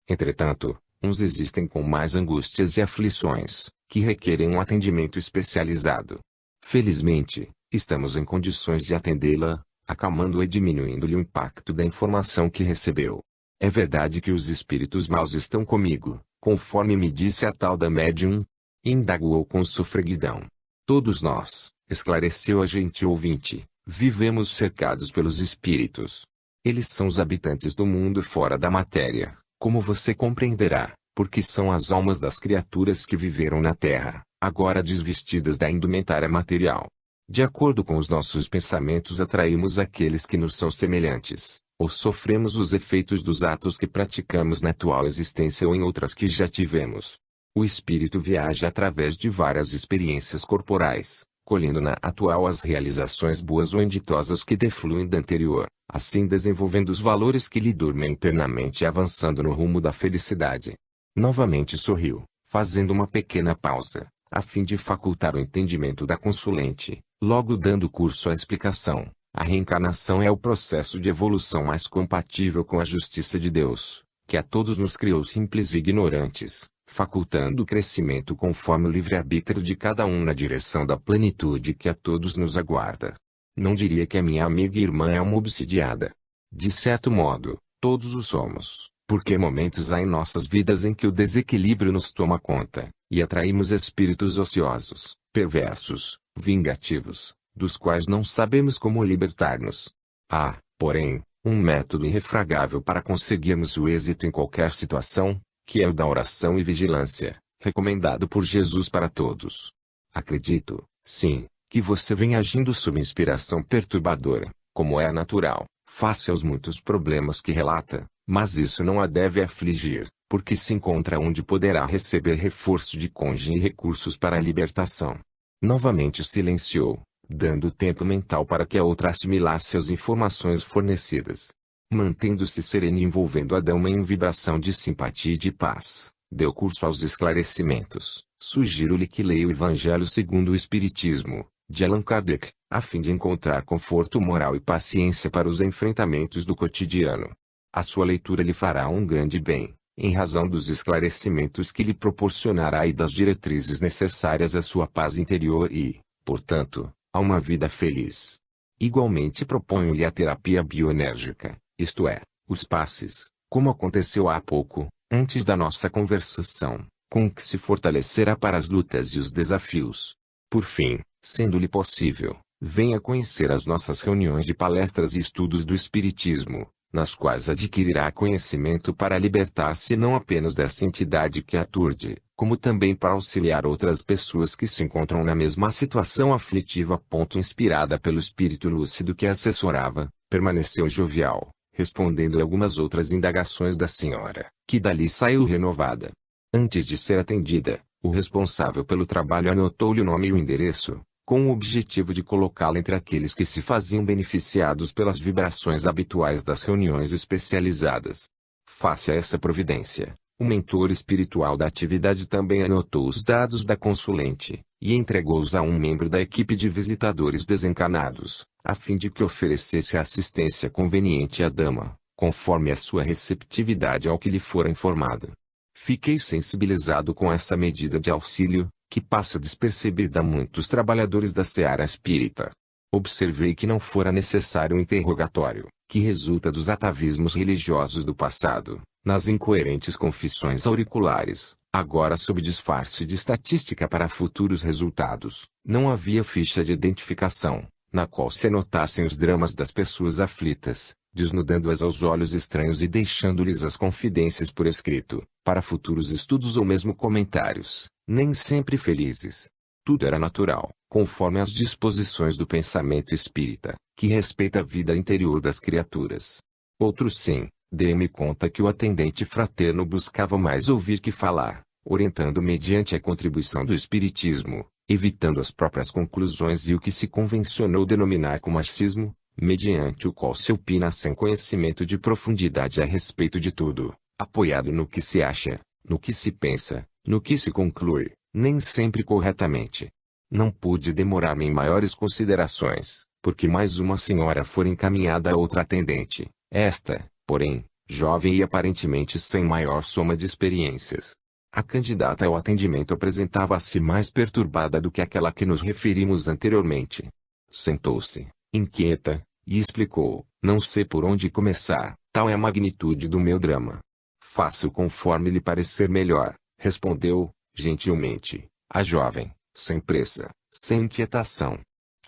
Entretanto, uns existem com mais angústias e aflições, que requerem um atendimento especializado. Felizmente, estamos em condições de atendê-la, acalmando e diminuindo-lhe o impacto da informação que recebeu. É verdade que os espíritos maus estão comigo, conforme me disse a tal da médium? Indagou com sofreguidão. Todos nós, esclareceu a gentil ouvinte, vivemos cercados pelos espíritos. Eles são os habitantes do mundo fora da matéria, como você compreenderá, porque são as almas das criaturas que viveram na Terra, agora desvestidas da indumentária material. De acordo com os nossos pensamentos atraímos aqueles que nos são semelhantes, ou sofremos os efeitos dos atos que praticamos na atual existência ou em outras que já tivemos. O espírito viaja através de várias experiências corporais, colhendo na atual as realizações boas ou inditosas que defluem da anterior, assim desenvolvendo os valores que lhe dormem internamente e avançando no rumo da felicidade. Novamente sorriu, fazendo uma pequena pausa, a fim de facultar o entendimento da consulente, logo dando curso à explicação. A reencarnação é o processo de evolução mais compatível com a justiça de Deus, que a todos nos criou simples e ignorantes, facultando o crescimento conforme o livre-arbítrio de cada um na direção da plenitude que a todos nos aguarda. Não diria que a minha amiga e irmã é uma obsidiada. De certo modo, todos o somos, porque momentos há em nossas vidas em que o desequilíbrio nos toma conta, e atraímos espíritos ociosos, perversos, vingativos, dos quais não sabemos como libertar-nos. Há, porém, um método irrefragável para conseguirmos o êxito em qualquer situação, que é o da oração e vigilância, recomendado por Jesus para todos. Acredito, sim, que você vem agindo sob inspiração perturbadora, como é natural, face aos muitos problemas que relata, mas isso não a deve afligir, porque se encontra onde poderá receber reforço de cônjuge e recursos para a libertação. Novamente silenciou, dando tempo mental para que a outra assimilasse as informações fornecidas. Mantendo-se sereno e envolvendo a dama em vibração de simpatia e de paz, deu curso aos esclarecimentos. Sugiro-lhe que leia o Evangelho segundo o Espiritismo, de Allan Kardec, a fim de encontrar conforto moral e paciência para os enfrentamentos do cotidiano. A sua leitura lhe fará um grande bem, em razão dos esclarecimentos que lhe proporcionará e das diretrizes necessárias à sua paz interior e, portanto, a uma vida feliz. Igualmente proponho-lhe a terapia bioenérgica, isto é, os passes, como aconteceu há pouco, antes da nossa conversação, com que se fortalecerá para as lutas e os desafios. Por fim, sendo-lhe possível, venha conhecer as nossas reuniões de palestras e estudos do Espiritismo, nas quais adquirirá conhecimento para libertar-se não apenas dessa entidade que a aturde, como também para auxiliar outras pessoas que se encontram na mesma situação aflitiva. Inspirada pelo espírito lúcido que a assessorava, permaneceu jovial, respondendo a algumas outras indagações da senhora, que dali saiu renovada. Antes de ser atendida, o responsável pelo trabalho anotou-lhe o nome e o endereço, com o objetivo de colocá-la entre aqueles que se faziam beneficiados pelas vibrações habituais das reuniões especializadas. Face a essa providência, o mentor espiritual da atividade também anotou os dados da consulente, e entregou-os a um membro da equipe de visitadores desencarnados, a fim de que oferecesse a assistência conveniente à dama, conforme a sua receptividade ao que lhe fora informado. Fiquei sensibilizado com essa medida de auxílio, que passa despercebida a muitos trabalhadores da seara espírita. Observei que não fora necessário um interrogatório, que resulta dos atavismos religiosos do passado, nas incoerentes confissões auriculares, agora sob disfarce de estatística para futuros resultados. Não havia ficha de identificação, na qual se anotassem os dramas das pessoas aflitas, desnudando-as aos olhos estranhos e deixando-lhes as confidências por escrito, para futuros estudos ou mesmo comentários, nem sempre felizes. Tudo era natural, conforme as disposições do pensamento espírita, que respeita a vida interior das criaturas. Outros sim, dei-me conta que o atendente fraterno buscava mais ouvir que falar, orientando mediante a contribuição do espiritismo, evitando as próprias conclusões e o que se convencionou denominar como achismo, mediante o qual se opina sem conhecimento de profundidade a respeito de tudo, apoiado no que se acha, no que se pensa, no que se conclui, nem sempre corretamente. Não pude demorar-me em maiores considerações, porque mais uma senhora fora encaminhada a outra atendente, Esta, porém, jovem e aparentemente sem maior soma de experiências. A candidata ao atendimento apresentava-se mais perturbada do que aquela que nos referimos anteriormente. Sentou-se, inquieta, e explicou: não sei por onde começar, tal é a magnitude do meu drama. Faça-o conforme lhe parecer melhor, respondeu, gentilmente, a jovem, sem pressa, sem inquietação.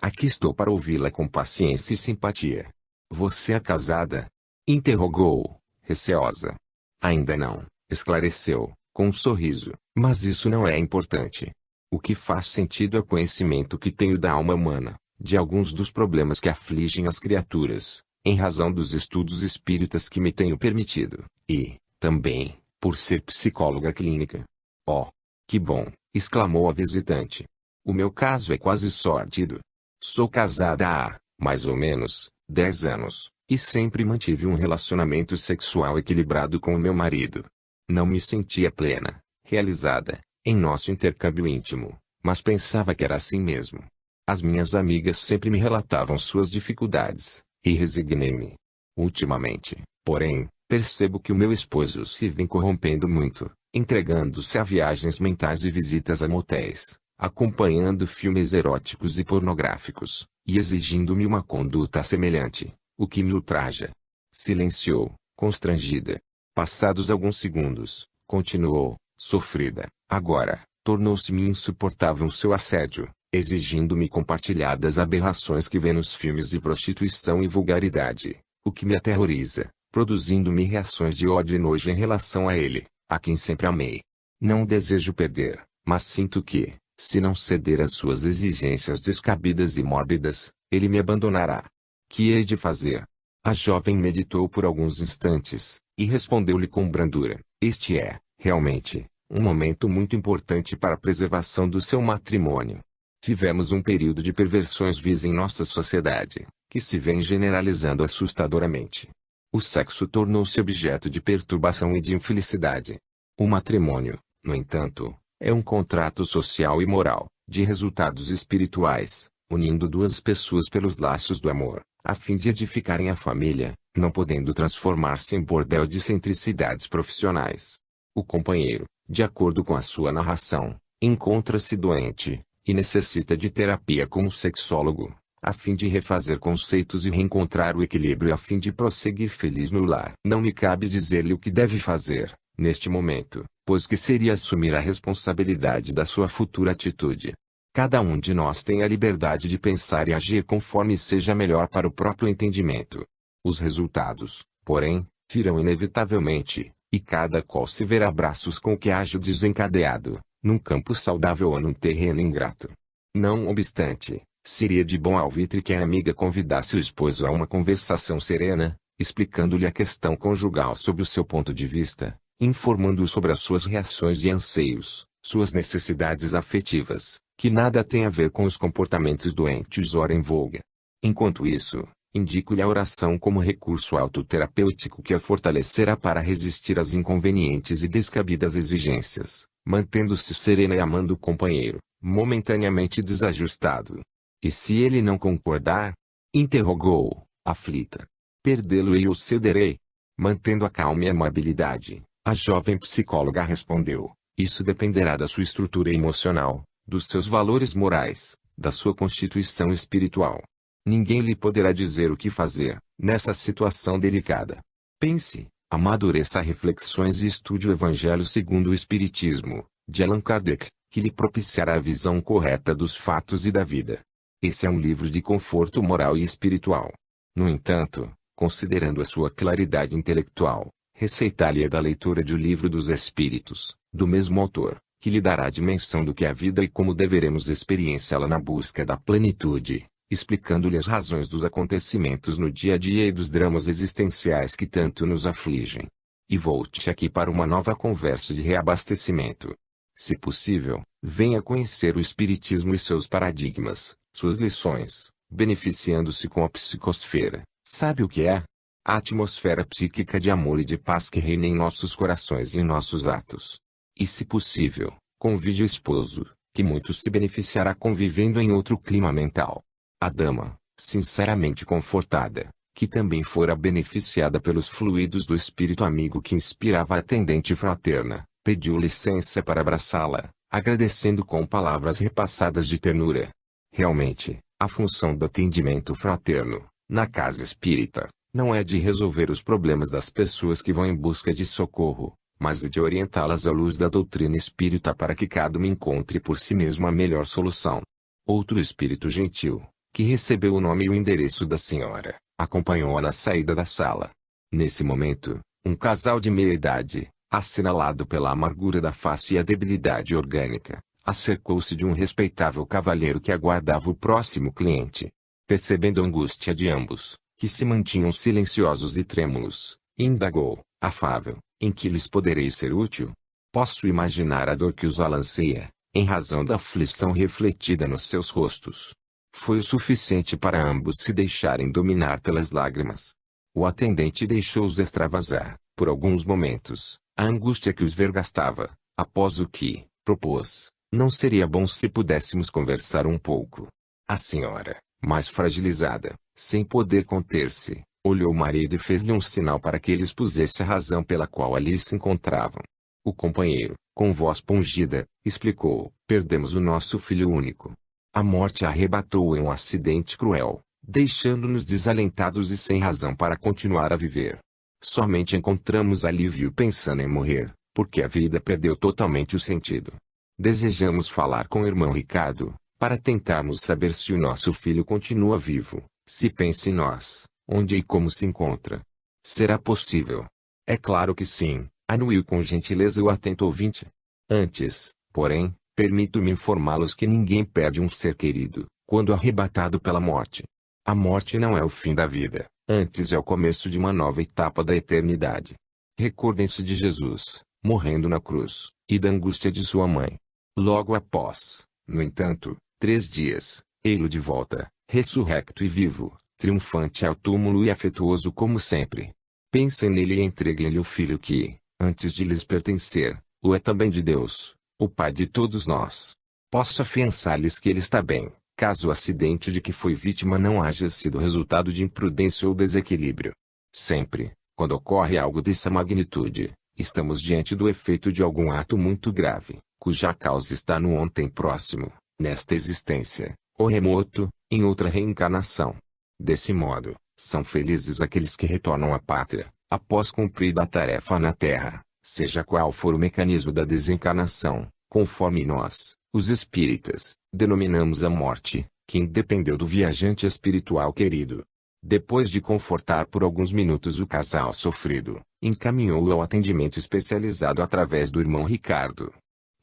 Aqui estou para ouvi-la com paciência e simpatia. Você é casada? Interrogou, receosa. Ainda não, esclareceu, com um sorriso, mas isso não é importante. O que faz sentido é o conhecimento que tenho da alma humana, de alguns dos problemas que afligem as criaturas, em razão dos estudos espíritas que me tenho permitido, e, também, por ser psicóloga clínica. Oh, que bom, exclamou a visitante. O meu caso é quase sórdido. Sou casada há, mais ou menos, 10 anos, e sempre mantive um relacionamento sexual equilibrado com o meu marido. Não me sentia plena, realizada, em nosso intercâmbio íntimo, mas pensava que era assim mesmo. As minhas amigas sempre me relatavam suas dificuldades, e resignei-me. Ultimamente, porém, percebo que o meu esposo se vem corrompendo muito, entregando-se a viagens mentais e visitas a motéis, acompanhando filmes eróticos e pornográficos, e exigindo-me uma conduta semelhante, o que me ultraja. Silenciou, constrangida. Passados alguns segundos, continuou, sofrida. Agora, tornou-se-me insuportável o seu assédio, exigindo-me compartilhar das aberrações que vê nos filmes de prostituição e vulgaridade, o que me aterroriza, produzindo-me reações de ódio e nojo em relação a ele, a quem sempre amei. Não o desejo perder, mas sinto que, se não ceder às suas exigências descabidas e mórbidas, ele me abandonará. Que hei de fazer? A jovem meditou por alguns instantes, e respondeu-lhe com brandura: este é, realmente, um momento muito importante para a preservação do seu matrimônio. Vivemos um período de perversões vis em nossa sociedade, que se vem generalizando assustadoramente. O sexo tornou-se objeto de perturbação e de infelicidade. O matrimônio, no entanto, é um contrato social e moral, de resultados espirituais, unindo duas pessoas pelos laços do amor, a fim de edificarem a família, não podendo transformar-se em bordel de excentricidades profissionais. O companheiro, de acordo com a sua narração, encontra-se doente, e necessita de terapia com um sexólogo, a fim de refazer conceitos e reencontrar o equilíbrio a fim de prosseguir feliz no lar. Não me cabe dizer-lhe o que deve fazer, neste momento, pois que seria assumir a responsabilidade da sua futura atitude. Cada um de nós tem a liberdade de pensar e agir conforme seja melhor para o próprio entendimento. Os resultados, porém, virão inevitavelmente, e cada qual se verá a braços com o que haja desencadeado, num campo saudável ou num terreno ingrato. Não obstante, seria de bom alvitre que a amiga convidasse o esposo a uma conversação serena, explicando-lhe a questão conjugal sob o seu ponto de vista, informando-o sobre as suas reações e anseios, suas necessidades afetivas, que nada tem a ver com os comportamentos doentes ora em voga. Enquanto isso, indico-lhe a oração como recurso autoterapêutico que a fortalecerá para resistir às inconvenientes e descabidas exigências, mantendo-se serena e amando o companheiro, momentaneamente desajustado. E se ele não concordar? Interrogou, aflita. Perdê-lo-ei ou cederei? Mantendo a calma e a amabilidade, a jovem psicóloga respondeu: isso dependerá da sua estrutura emocional, dos seus valores morais, da sua constituição espiritual. Ninguém lhe poderá dizer o que fazer, nessa situação delicada. Pense, amadureça reflexões e estude o Evangelho segundo o Espiritismo, de Allan Kardec, que lhe propiciará a visão correta dos fatos e da vida. Esse é um livro de conforto moral e espiritual. No entanto, considerando a sua claridade intelectual, receitar-lhe da leitura de O Livro dos Espíritos, do mesmo autor, que lhe dará a dimensão do que é a vida e como deveremos experienciá-la na busca da plenitude, explicando-lhe as razões dos acontecimentos no dia a dia e dos dramas existenciais que tanto nos afligem. E volte aqui para uma nova conversa de reabastecimento. Se possível, venha conhecer o Espiritismo e seus paradigmas, suas lições, beneficiando-se com a psicosfera. Sabe o que é? A atmosfera psíquica de amor e de paz que reina em nossos corações e em nossos atos. E se possível, convide o esposo, que muito se beneficiará convivendo em outro clima mental. A dama, sinceramente confortada, que também fora beneficiada pelos fluidos do espírito amigo que inspirava a atendente fraterna, pediu licença para abraçá-la, agradecendo com palavras repassadas de ternura. Realmente, a função do atendimento fraterno, na casa espírita, não é de resolver os problemas das pessoas que vão em busca de socorro, mas de orientá-las à luz da doutrina espírita para que cada uma encontre por si mesmo a melhor solução. Outro espírito gentil, que recebeu o nome e o endereço da senhora, acompanhou-a na saída da sala. Nesse momento, um casal de meia-idade, assinalado pela amargura da face e a debilidade orgânica, acercou-se de um respeitável cavalheiro que aguardava o próximo cliente. Percebendo a angústia de ambos, que se mantinham silenciosos e trêmulos, indagou, afável, em que lhes poderei ser útil? Posso imaginar a dor que os balanceia, em razão da aflição refletida nos seus rostos. Foi o suficiente para ambos se deixarem dominar pelas lágrimas. O atendente deixou-os extravasar, por alguns momentos, a angústia que os vergastava, após o que, propôs, não seria bom se pudéssemos conversar um pouco. A senhora, mais fragilizada, sem poder conter-se, olhou o marido e fez-lhe um sinal para que ele expusesse a razão pela qual ali se encontravam. O companheiro, com voz pungida, explicou: perdemos o nosso filho único. A morte arrebatou-o em um acidente cruel, deixando-nos desalentados e sem razão para continuar a viver. Somente encontramos alívio pensando em morrer, porque a vida perdeu totalmente o sentido. Desejamos falar com o irmão Ricardo, para tentarmos saber se o nosso filho continua vivo, se pensa em nós, onde e como se encontra. Será possível? É claro que sim, anuiu com gentileza o atento ouvinte. Antes, porém, permito-me informá-los que ninguém perde um ser querido, quando arrebatado pela morte. A morte não é o fim da vida, antes é o começo de uma nova etapa da eternidade. Recordem-se de Jesus, morrendo na cruz, e da angústia de sua mãe. Logo após, no entanto, 3 dias, ei-lo de volta, ressurrecto e vivo, triunfante ao túmulo e afetuoso como sempre. Pensem nele e entreguem-lhe o filho que, antes de lhes pertencer, o é também de Deus, o Pai de todos nós. Posso afiançar-lhes que ele está bem, caso o acidente de que foi vítima não haja sido resultado de imprudência ou desequilíbrio. Sempre, quando ocorre algo dessa magnitude, estamos diante do efeito de algum ato muito grave, cuja causa está no ontem próximo, nesta existência, ou remoto, em outra reencarnação. Desse modo, são felizes aqueles que retornam à pátria, após cumprida a tarefa na Terra, seja qual for o mecanismo da desencarnação, conforme nós, os espíritas, denominamos a morte, que independeu do viajante espiritual querido. Depois de confortar por alguns minutos o casal sofrido, encaminhou-o ao atendimento especializado através do irmão Ricardo.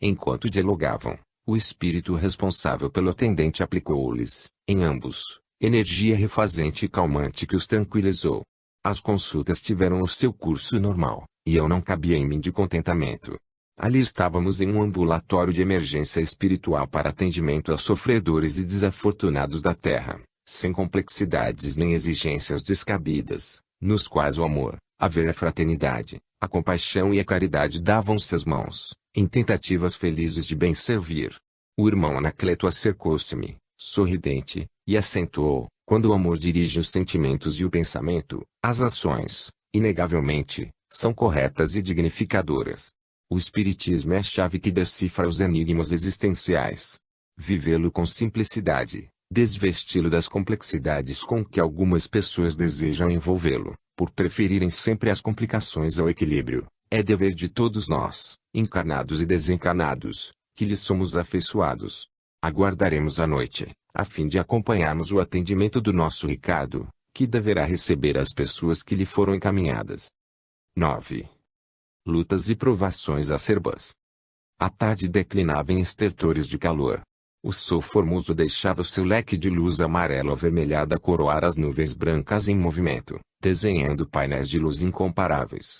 Enquanto dialogavam, o espírito responsável pelo atendente aplicou-lhes, em ambos, energia refazente e calmante que os tranquilizou. As consultas tiveram o seu curso normal, e eu não cabia em mim de contentamento. Ali estávamos em um ambulatório de emergência espiritual para atendimento a sofredores e desafortunados da terra, sem complexidades nem exigências descabidas, nos quais o amor, a fraternidade, a compaixão e a caridade davam-se as mãos, em tentativas felizes de bem servir. O irmão Anacleto acercou-se-me, sorridente, e acentuou: quando o amor dirige os sentimentos e o pensamento, as ações, inegavelmente, são corretas e dignificadoras. O espiritismo é a chave que decifra os enigmas existenciais. Vivê-lo com simplicidade, desvesti-lo das complexidades com que algumas pessoas desejam envolvê-lo, por preferirem sempre as complicações ao equilíbrio, é dever de todos nós, encarnados e desencarnados, que lhes somos afeiçoados. Aguardaremos a noite, a fim de acompanharmos o atendimento do nosso Ricardo, que deverá receber as pessoas que lhe foram encaminhadas. 9. Lutas e provações acerbas. A tarde declinava em estertores de calor. O sol formoso deixava o seu leque de luz amarelo-avermelhada coroar as nuvens brancas em movimento, desenhando painéis de luz incomparáveis.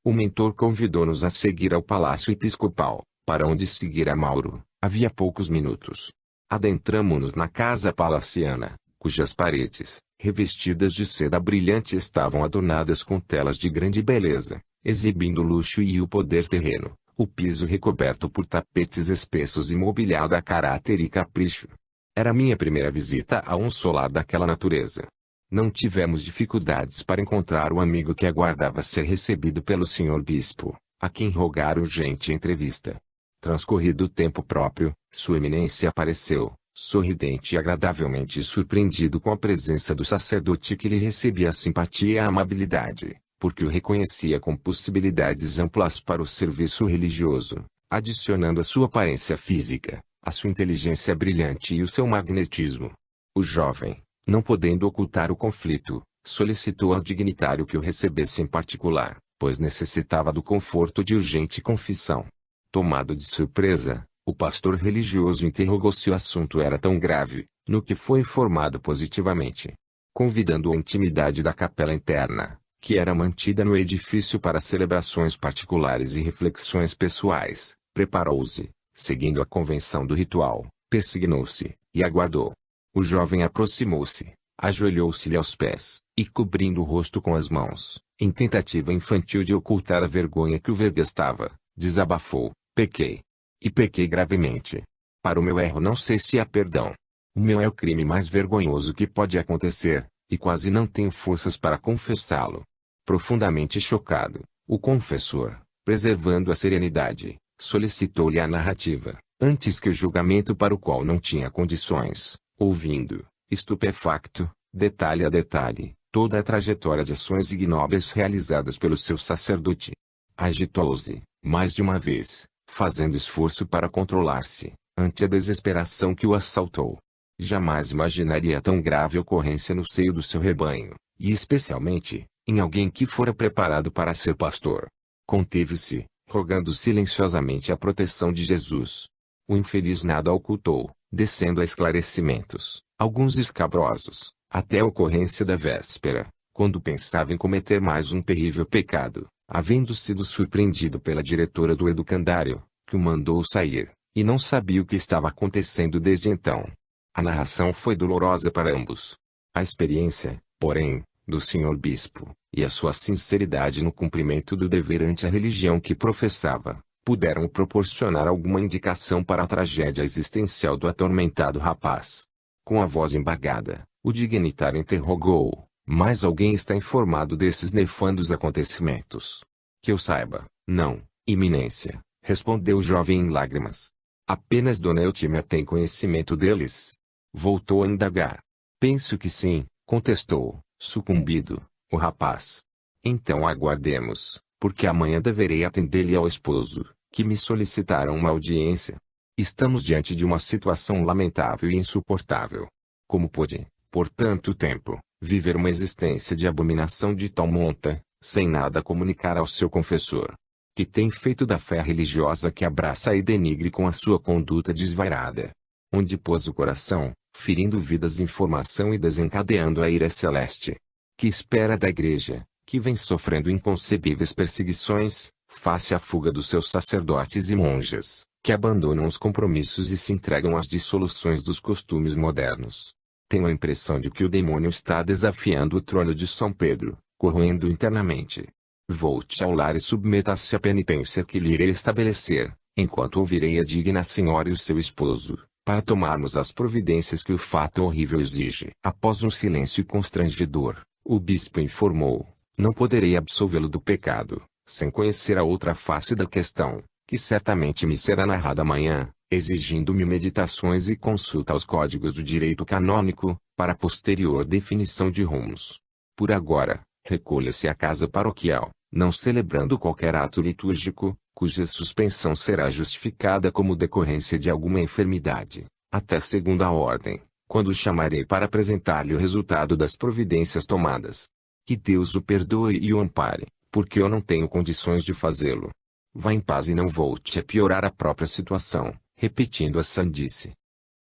O mentor convidou-nos a seguir ao Palácio Episcopal, para onde seguir a Mauro, havia poucos minutos. Adentramo-nos na casa palaciana, cujas paredes, revestidas de seda brilhante, estavam adornadas com telas de grande beleza, exibindo o luxo e o poder terreno, o piso recoberto por tapetes espessos e mobiliado a caráter e capricho. Era minha primeira visita a um solar daquela natureza. Não tivemos dificuldades para encontrar o amigo que aguardava ser recebido pelo senhor bispo, a quem rogar urgente entrevista. Transcorrido o tempo próprio, sua eminência apareceu, sorridente e agradavelmente surpreendido com a presença do sacerdote que lhe recebia a simpatia e a amabilidade, porque o reconhecia com possibilidades amplas para o serviço religioso, adicionando a sua aparência física, a sua inteligência brilhante e o seu magnetismo. O jovem, não podendo ocultar o conflito, solicitou ao dignitário que o recebesse em particular, pois necessitava do conforto de urgente confissão. Tomado de surpresa, o pastor religioso interrogou se o assunto era tão grave, no que foi informado positivamente. Convidando-o à intimidade da capela interna, que era mantida no edifício para celebrações particulares e reflexões pessoais, preparou-se, seguindo a convenção do ritual, persignou-se, e aguardou. O jovem aproximou-se, ajoelhou-se-lhe aos pés, e cobrindo o rosto com as mãos, em tentativa infantil de ocultar a vergonha que o vergastava, desabafou: pequei. E pequei gravemente. Para o meu erro não sei se há perdão. O meu é o crime mais vergonhoso que pode acontecer, e quase não tenho forças para confessá-lo. Profundamente chocado, o confessor, preservando a serenidade, solicitou-lhe a narrativa, antes que o julgamento para o qual não tinha condições, ouvindo, estupefacto, detalhe a detalhe, toda a trajetória de ações ignóbeis realizadas pelo seu sacerdote. Agitou-se, mais de uma vez, fazendo esforço para controlar-se, ante a desesperação que o assaltou. Jamais imaginaria tão grave ocorrência no seio do seu rebanho, e especialmente, em alguém que fora preparado para ser pastor. Conteve-se, rogando silenciosamente a proteção de Jesus. O infeliz nada ocultou, descendo a esclarecimentos, alguns escabrosos, até a ocorrência da véspera, quando pensava em cometer mais um terrível pecado, havendo sido surpreendido pela diretora do educandário, que o mandou sair, e não sabia o que estava acontecendo desde então. A narração foi dolorosa para ambos. A experiência, porém, do senhor bispo, e a sua sinceridade no cumprimento do dever ante a religião que professava, puderam proporcionar alguma indicação para a tragédia existencial do atormentado rapaz. Com a voz embargada, o dignitário interrogou: mas alguém está informado desses nefandos acontecimentos? Que eu saiba, não, eminência, respondeu o jovem em lágrimas. Apenas Dona Eutímia tem conhecimento deles. Voltou a indagar. Penso que sim, contestou, sucumbido, o rapaz. Então aguardemos, porque amanhã deverei atender-lhe ao esposo, que me solicitaram uma audiência. Estamos diante de uma situação lamentável e insuportável. Como pôde, por tanto tempo, viver uma existência de abominação de tal monta, sem nada comunicar ao seu confessor? Que tem feito da fé religiosa que abraça e denigre com a sua conduta desvairada? Onde pôs o coração, ferindo vidas de informação e desencadeando a ira celeste? Que espera da igreja, que vem sofrendo inconcebíveis perseguições, face à fuga dos seus sacerdotes e monjas, que abandonam os compromissos e se entregam às dissoluções dos costumes modernos? Tenho a impressão de que o demônio está desafiando o trono de São Pedro, corroendo internamente. Volte ao lar e submeta-se à penitência que lhe irei estabelecer, enquanto ouvirei a digna senhora e o seu esposo, para tomarmos as providências que o fato horrível exige. Após um silêncio constrangedor, o bispo informou: não poderei absolvê-lo do pecado, sem conhecer a outra face da questão, que certamente me será narrada amanhã, exigindo-me meditações e consulta aos códigos do direito canônico, para posterior definição de rumos. Por agora, recolha-se à casa paroquial, não celebrando qualquer ato litúrgico, cuja suspensão será justificada como decorrência de alguma enfermidade, até segunda ordem, quando chamarei para apresentar-lhe o resultado das providências tomadas. Que Deus o perdoe e o ampare, porque eu não tenho condições de fazê-lo. Vá em paz e não volte a piorar a própria situação, repetindo a sandice.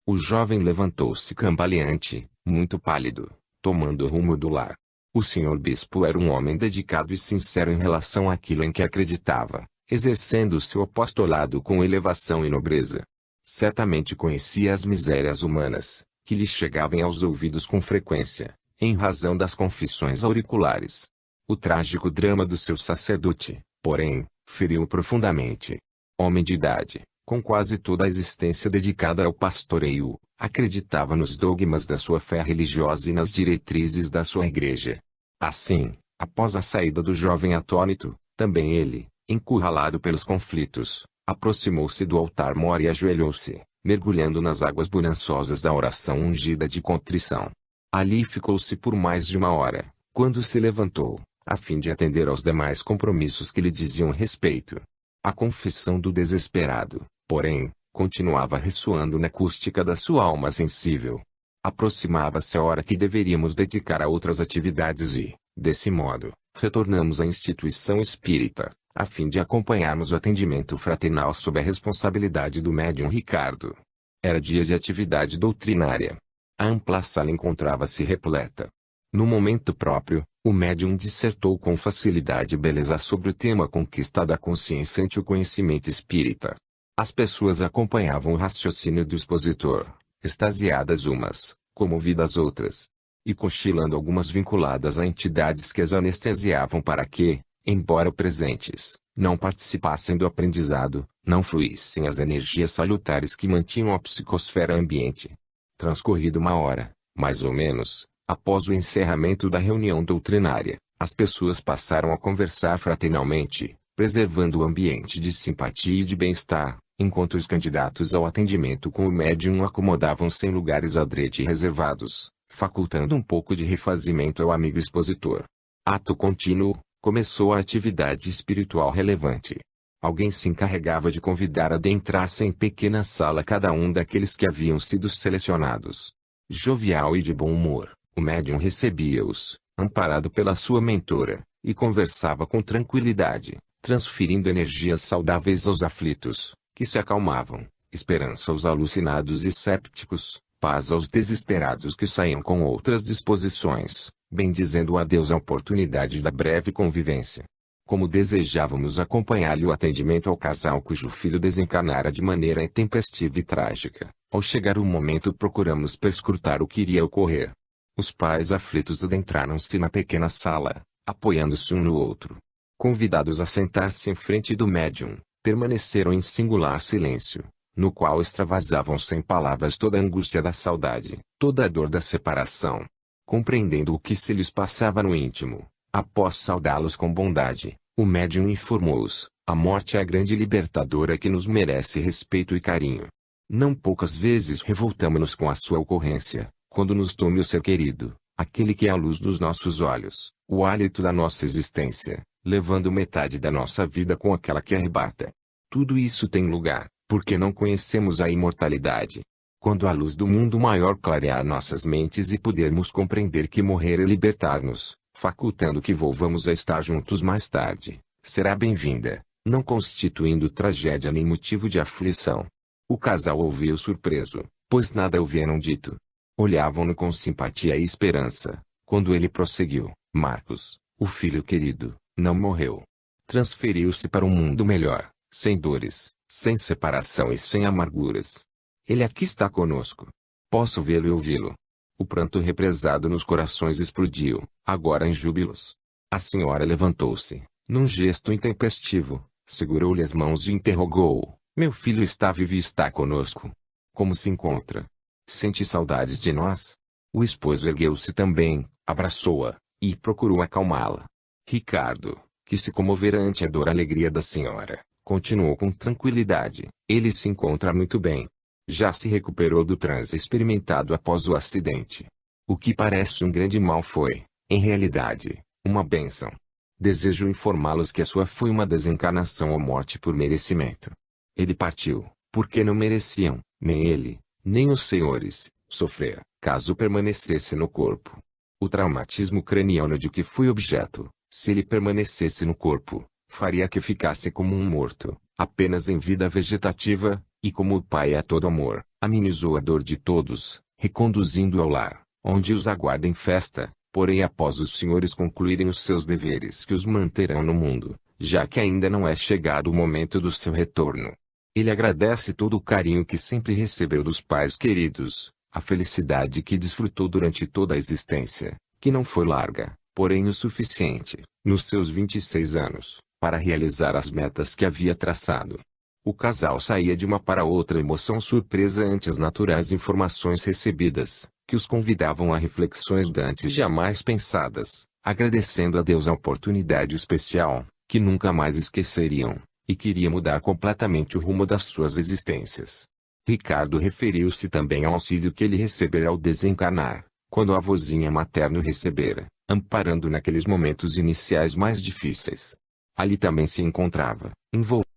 O jovem levantou-se cambaleante, muito pálido, tomando o rumo do lar. O senhor bispo era um homem dedicado e sincero em relação àquilo em que acreditava, exercendo o seu apostolado com elevação e nobreza. Certamente conhecia as misérias humanas, que lhe chegavam aos ouvidos com frequência, em razão das confissões auriculares. O trágico drama do seu sacerdote, porém, feriu-o profundamente. Homem de idade, com quase toda a existência dedicada ao pastoreio, acreditava nos dogmas da sua fé religiosa e nas diretrizes da sua igreja. Assim, após a saída do jovem atônito, também ele, encurralado pelos conflitos, aproximou-se do altar-mor e ajoelhou-se, mergulhando nas águas bonançosas da oração ungida de contrição. Ali ficou-se por mais de uma hora, quando se levantou, a fim de atender aos demais compromissos que lhe diziam respeito. A confissão do desesperado, porém, continuava ressoando na acústica da sua alma sensível. Aproximava-se a hora que deveríamos dedicar a outras atividades e, desse modo, retornamos à instituição espírita, a fim de acompanharmos o atendimento fraternal sob a responsabilidade do médium Ricardo. Era dia de atividade doutrinária. A ampla sala encontrava-se repleta. No momento próprio, o médium dissertou com facilidade e beleza sobre o tema conquista da consciência ante o conhecimento espírita. As pessoas acompanhavam o raciocínio do expositor, extasiadas umas, comovidas outras, e cochilando algumas vinculadas a entidades que as anestesiavam para que, embora presentes, não participassem do aprendizado, não fluíssem as energias salutares que mantinham a psicosfera ambiente. Transcorrido uma hora, mais ou menos, após o encerramento da reunião doutrinária, as pessoas passaram a conversar fraternalmente, preservando o ambiente de simpatia e de bem-estar, enquanto os candidatos ao atendimento com o médium acomodavam-se em lugares adrede e reservados, facultando um pouco de refazimento ao amigo expositor. Ato contínuo, começou a atividade espiritual relevante. Alguém se encarregava de convidar a adentrar-se em pequena sala cada um daqueles que haviam sido selecionados. Jovial e de bom humor, o médium recebia-os, amparado pela sua mentora, e conversava com tranquilidade, transferindo energias saudáveis aos aflitos, que se acalmavam, esperança aos alucinados e sépticos, paz aos desesperados que saíam com outras disposições, bendizendo a Deus a oportunidade da breve convivência. Como desejávamos acompanhar-lhe o atendimento ao casal cujo filho desencarnara de maneira intempestiva e trágica, ao chegar o momento procuramos perscrutar o que iria ocorrer. Os pais aflitos adentraram-se na pequena sala, apoiando-se um no outro. Convidados a sentar-se em frente do médium, permaneceram em singular silêncio, no qual extravasavam sem palavras toda a angústia da saudade, toda a dor da separação. Compreendendo o que se lhes passava no íntimo, após saudá-los com bondade, o médium informou-os: a morte é a grande libertadora que nos merece respeito e carinho. Não poucas vezes revoltamo-nos com a sua ocorrência, quando nos tome o ser querido, aquele que é a luz dos nossos olhos, o hálito da nossa existência, levando metade da nossa vida com aquela que arrebata. Tudo isso tem lugar, porque não conhecemos a imortalidade. Quando a luz do mundo maior clarear nossas mentes e pudermos compreender que morrer é libertar-nos, facultando que volvamos a estar juntos mais tarde, será bem-vinda, não constituindo tragédia nem motivo de aflição. O casal ouviu surpreso, pois nada houveram dito. Olhavam-no com simpatia e esperança, quando ele prosseguiu: Marcos, o filho querido, não morreu. Transferiu-se para um mundo melhor, sem dores, sem separação e sem amarguras. Ele aqui está conosco. Posso vê-lo e ouvi-lo. O pranto represado nos corações explodiu, agora em júbilos. A senhora levantou-se, num gesto intempestivo, segurou-lhe as mãos e interrogou-o: meu filho está vivo e está conosco. Como se encontra? Sente saudades de nós? O esposo ergueu-se também, abraçou-a, e procurou acalmá-la. Ricardo, que se comovera ante a dor e alegria da senhora, continuou com tranquilidade: ele se encontra muito bem. Já se recuperou do transe experimentado após o acidente. O que parece um grande mal foi, em realidade, uma bênção. Desejo informá-los que a sua foi uma desencarnação ou morte por merecimento. Ele partiu, porque não mereciam, nem ele, nem os senhores, sofrer, caso permanecesse no corpo. O traumatismo craniano de que foi objeto, se ele permanecesse no corpo, faria que ficasse como um morto, apenas em vida vegetativa, e como o Pai é todo amor, amenizou a dor de todos, reconduzindo ao lar, onde os aguarda em festa, porém após os senhores concluírem os seus deveres que os manterão no mundo, já que ainda não é chegado o momento do seu retorno. Ele agradece todo o carinho que sempre recebeu dos pais queridos, a felicidade que desfrutou durante toda a existência, que não foi larga, porém o suficiente, nos seus 26 anos, para realizar as metas que havia traçado. O casal saía de uma para outra emoção surpresa ante as naturais informações recebidas, que os convidavam a reflexões dantes jamais pensadas, agradecendo a Deus a oportunidade especial, que nunca mais esqueceriam, e que iria mudar completamente o rumo das suas existências. Ricardo referiu-se também ao auxílio que ele recebera ao desencarnar, quando a avózinha materna o recebera, amparando naqueles momentos iniciais mais difíceis. Ali também se encontrava, envolvido